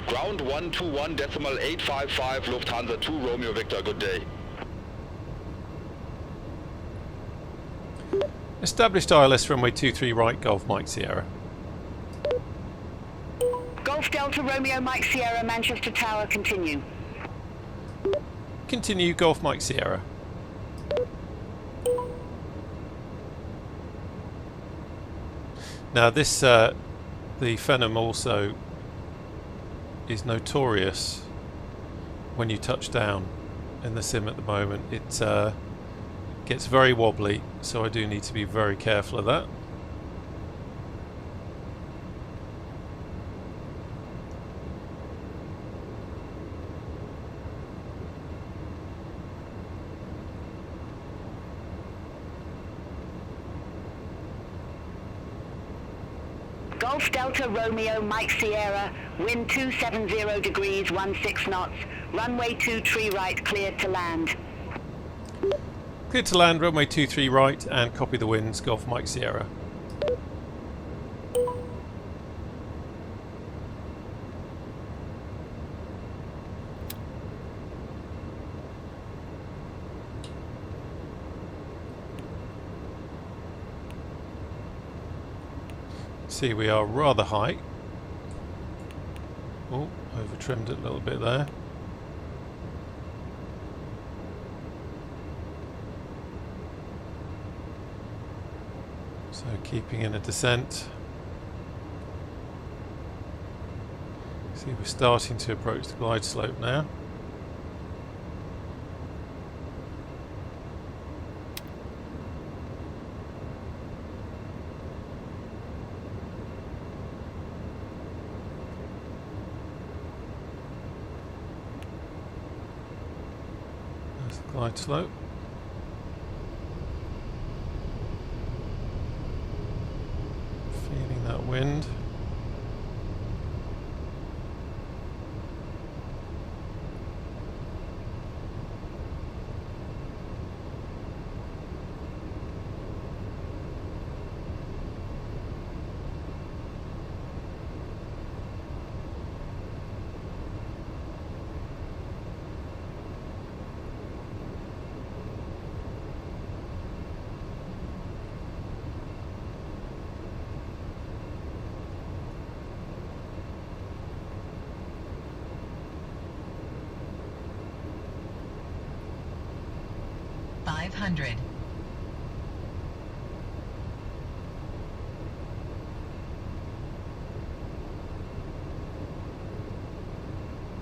Ground 121.855, Lufthansa 2 Romeo Victor, good day. Established ILS runway 23 right, Golf Mike Sierra. Golf Delta Romeo Mike Sierra, Manchester Tower, continue. Continue, Golf Mike Sierra. Now this, the Phenom also is notorious when you touch down in the sim at the moment. It gets very wobbly, so I do need to be very careful of that. Golf Delta Romeo Mike Sierra, wind 270 degrees 16 knots, runway 23 right, cleared to land. Cleared to land, runway 23 right, and copy the winds, Golf Mike Sierra. See, we are rather high. Oh, over trimmed it a little bit there. So keeping in a descent. See, we're starting to approach the glide slope now. Glide slope. Feeling that wind. $500.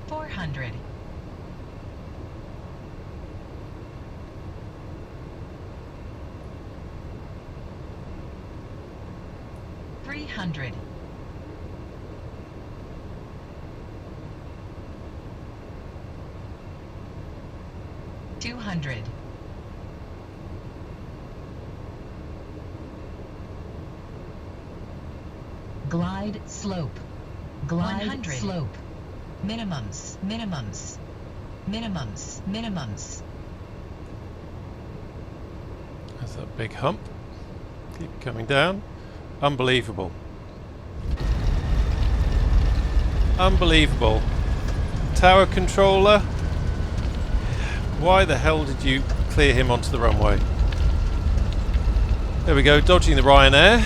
$400. $300. $200. Glide slope. Glide 100. Slope. Minimums. Minimums. Minimums. Minimums. There's that big hump. Keep coming down. Unbelievable. Unbelievable. Tower controller. Why the hell did you clear him onto the runway? There we go, dodging the Ryanair.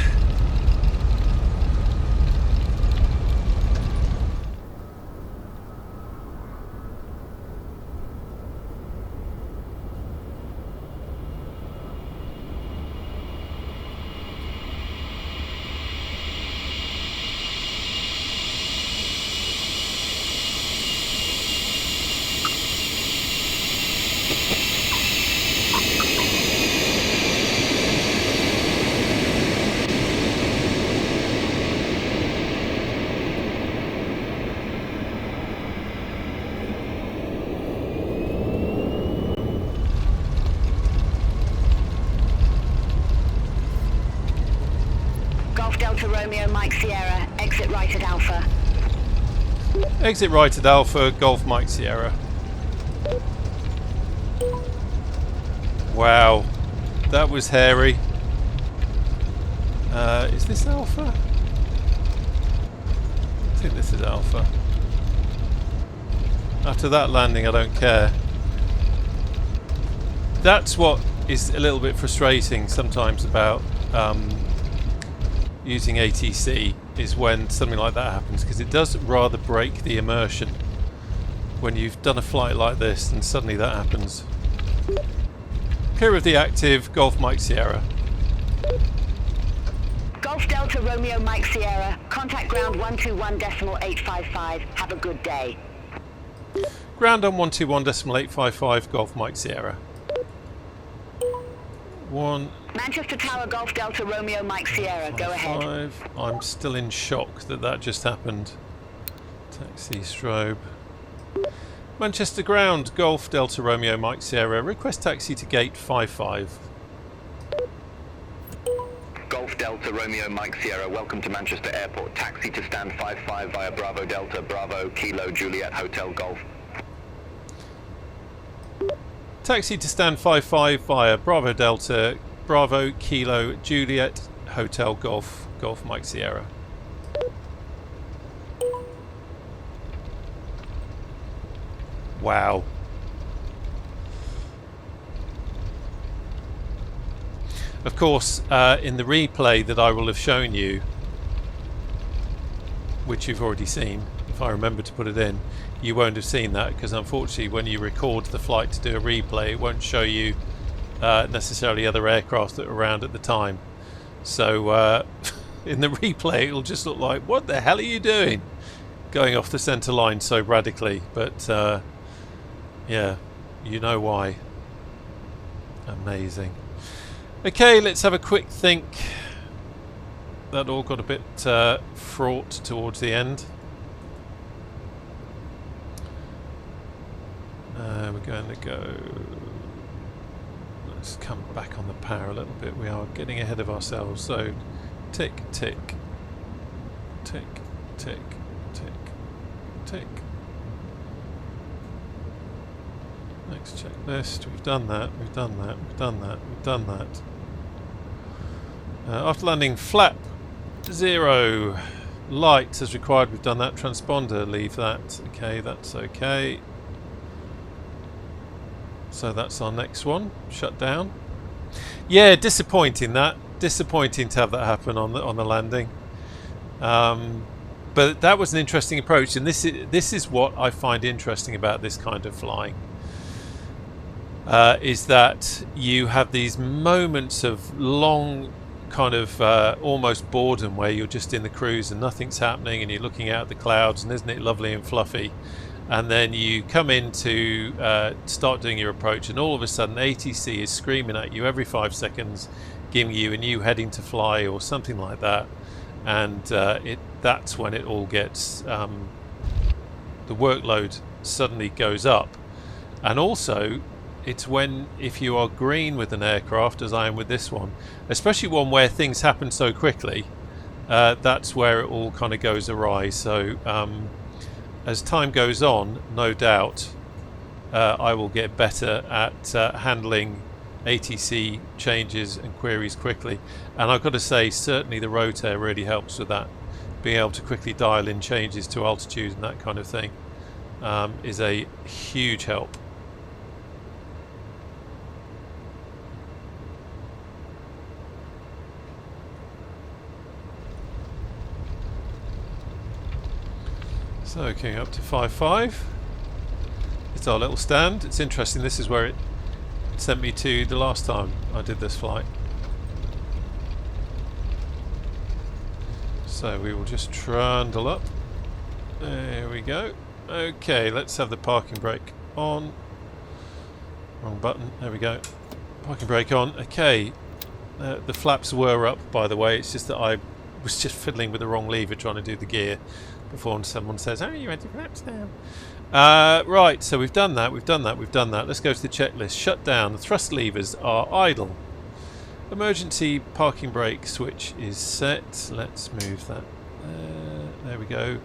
Delta Romeo Mike Sierra, exit right at Alpha. Exit right at Alpha, Golf Mike Sierra. Wow, that was hairy. Is this Alpha? I think this is Alpha. After that landing, I don't care. That's what is a little bit frustrating sometimes about using ATC, is when something like that happens, because it does rather break the immersion when you've done a flight like this and suddenly that happens. Clear of the active, Golf Mike Sierra. Golf Delta Romeo Mike Sierra, contact ground 121.855. Have a good day. Ground on 121.855, Golf Mike Sierra. 1. Manchester Tower, Golf Delta, Romeo, Mike Sierra, go ahead. I'm still in shock that just happened. Taxi strobe. Manchester Ground, Golf Delta, Romeo, Mike Sierra. Request taxi to gate 55. Golf Delta, Romeo, Mike Sierra, welcome to Manchester Airport. Taxi to stand 55 via Bravo Delta, Bravo, Kilo, Juliet, Hotel, Golf. Taxi to stand 55 via Bravo Delta, Bravo, Kilo, Juliet, Hotel, Golf, Golf, Mike Sierra. Wow. Of course, in the replay that I will have shown you, which you've already seen, if I remember to put it in, you won't have seen that, because unfortunately when you record the flight to do a replay, it won't show you necessarily other aircraft that were around at the time. So in the replay it'll just look like, what the hell are you doing? Going off the centre line so radically, but yeah, you know why. Amazing. Okay, let's have a quick think. That all got a bit fraught towards the end. We're going to go... Let's come back on the power a little bit. We are getting ahead of ourselves. So, tick, tick, tick, tick, tick, tick. Next checklist. We've done that. We've done that. We've done that. We've done that. After landing, flap 0. Lights as required. We've done that. Transponder. Leave that. Okay, that's okay. So that's our next one. Shut down. Yeah, disappointing that. Disappointing to have that happen on the landing. But that was an interesting approach, and this is what I find interesting about this kind of flying. Is that you have these moments of long kind of almost boredom where you're just in the cruise and nothing's happening and you're looking out at the clouds and isn't it lovely and fluffy, and then you come in to start doing your approach and all of a sudden ATC is screaming at you every 5 seconds, giving you a new heading to fly or something like that, and that's when it all gets the workload suddenly goes up. And also it's when, if you are green with an aircraft, as I am with this one, especially one where things happen so quickly, that's where it all kind of goes awry. So as time goes on, no doubt I will get better at handling ATC changes and queries quickly. And I've got to say, certainly the RotAIR really helps with that. Being able to quickly dial in changes to altitude and that kind of thing is a huge help. So, going up to 5.5. It's our little stand. It's interesting, this is where it sent me to the last time I did this flight. So we will just trundle up. There we go. Okay, let's have the parking brake on. Wrong button. There we go. Parking brake on. Okay. The flaps were up, by the way. It's just that I was just fiddling with the wrong lever trying to do the gear before someone says, oh, you had your flaps down. Right, so we've done that, we've done that, we've done that. Let's go to the checklist. Shut down. The thrust levers are idle. Emergency parking brake switch is set. Let's move that. There we go.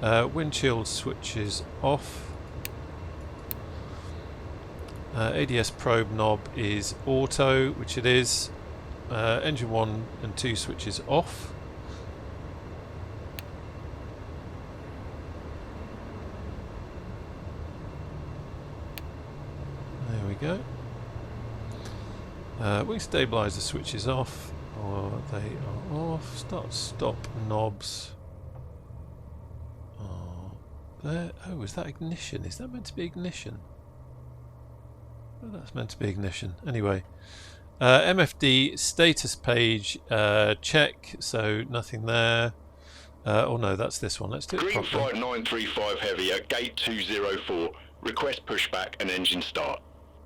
Windshield switch is off. ADS probe knob is auto, which it is. Engine 1 and 2 switches off. There we go. Wing stabilizer switch is off, or they are off. Start stop knobs. Oh, there. Oh, is that ignition? Is that meant to be ignition? Oh, that's meant to be ignition. Anyway, MFD status page check. So nothing there. Oh no, that's this one. Let's do it Green properly. Flight 935 Heavy at gate 204. Request pushback and engine start.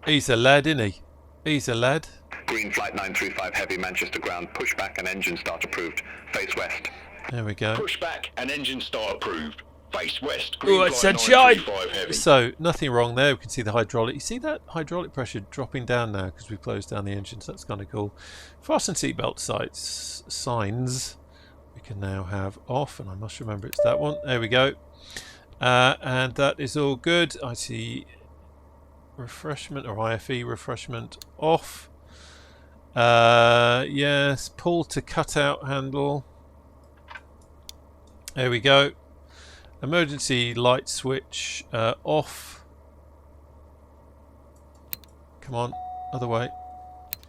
He's a lad, isn't he? He's a lad. Green flight 935 heavy, Manchester ground. Pushback and engine start approved. Face west. There we go. Pushback and engine start approved. Face west. Oh, it's flight sunshine! 935 heavy. So, nothing wrong there. We can see the hydraulic. You see that hydraulic pressure dropping down now because we've closed down the engines. That's kind of cool. Fasten seatbelt signs we can now have off, and I must remember it's that one. There we go. And that is all good. I see refreshment or IFE refreshment off. Yes, pull to cutout handle. There we go. Emergency light switch off. Come on, other way,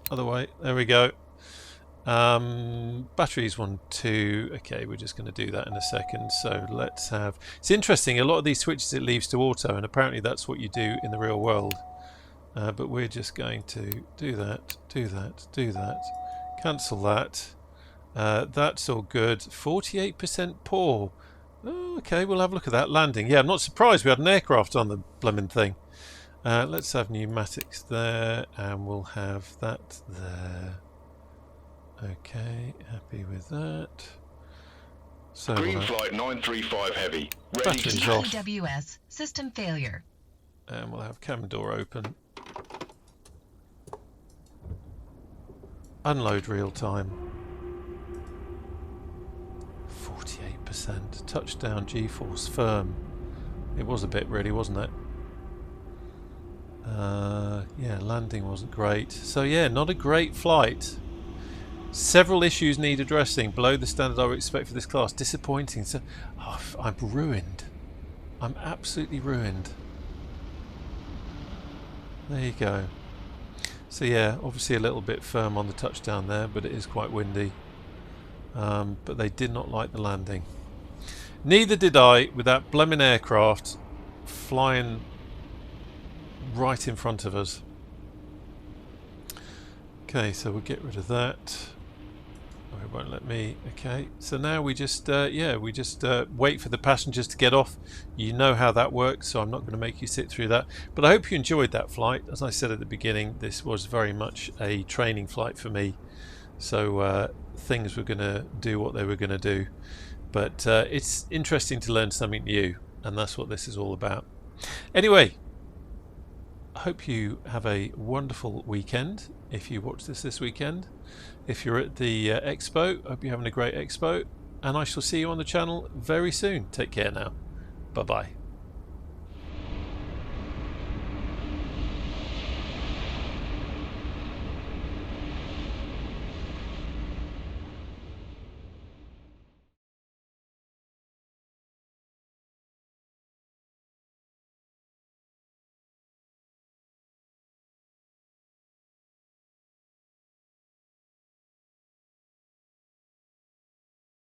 other way. There we go. Batteries 1, 2. Okay, we're just going to do that in a second. So let's have. It's interesting. A lot of these switches it leaves to auto, and apparently that's what you do in the real world. But we're just going to do that, do that, do that. Cancel that. That's all good. 48% poor. Oh, okay, we'll have a look at that. Landing. Yeah, I'm not surprised we had an aircraft on the blooming thing. Let's have pneumatics there, and we'll have that there. Okay, happy with that. So Green flight 935 heavy. Ready to AWS system failure. And we'll have cabin door open. Unload real time. 48%. Touchdown G-force firm. It was a bit really, wasn't it? Yeah, landing wasn't great. So yeah, not a great flight. Several issues need addressing. Below the standard I would expect for this class. Disappointing. So, oh, I'm ruined. I'm absolutely ruined. There you go. So yeah, obviously a little bit firm on the touchdown there, but it is quite windy. But they did not like the landing. Neither did I with that blooming aircraft flying right in front of us. Okay, so we'll get rid of that. Oh, it won't let me. Okay, so now we just wait for the passengers to get off. You know how that works, so I'm not going to make you sit through that. But I hope you enjoyed that flight. As I said at the beginning, this was very much a training flight for me. So things were going to do what they were going to do. But it's interesting to learn something new, and that's what this is all about. Anyway, I hope you have a wonderful weekend if you watch this weekend. If you're at the expo, I hope you're having a great expo, and I shall see you on the channel very soon. Take care now. Bye bye.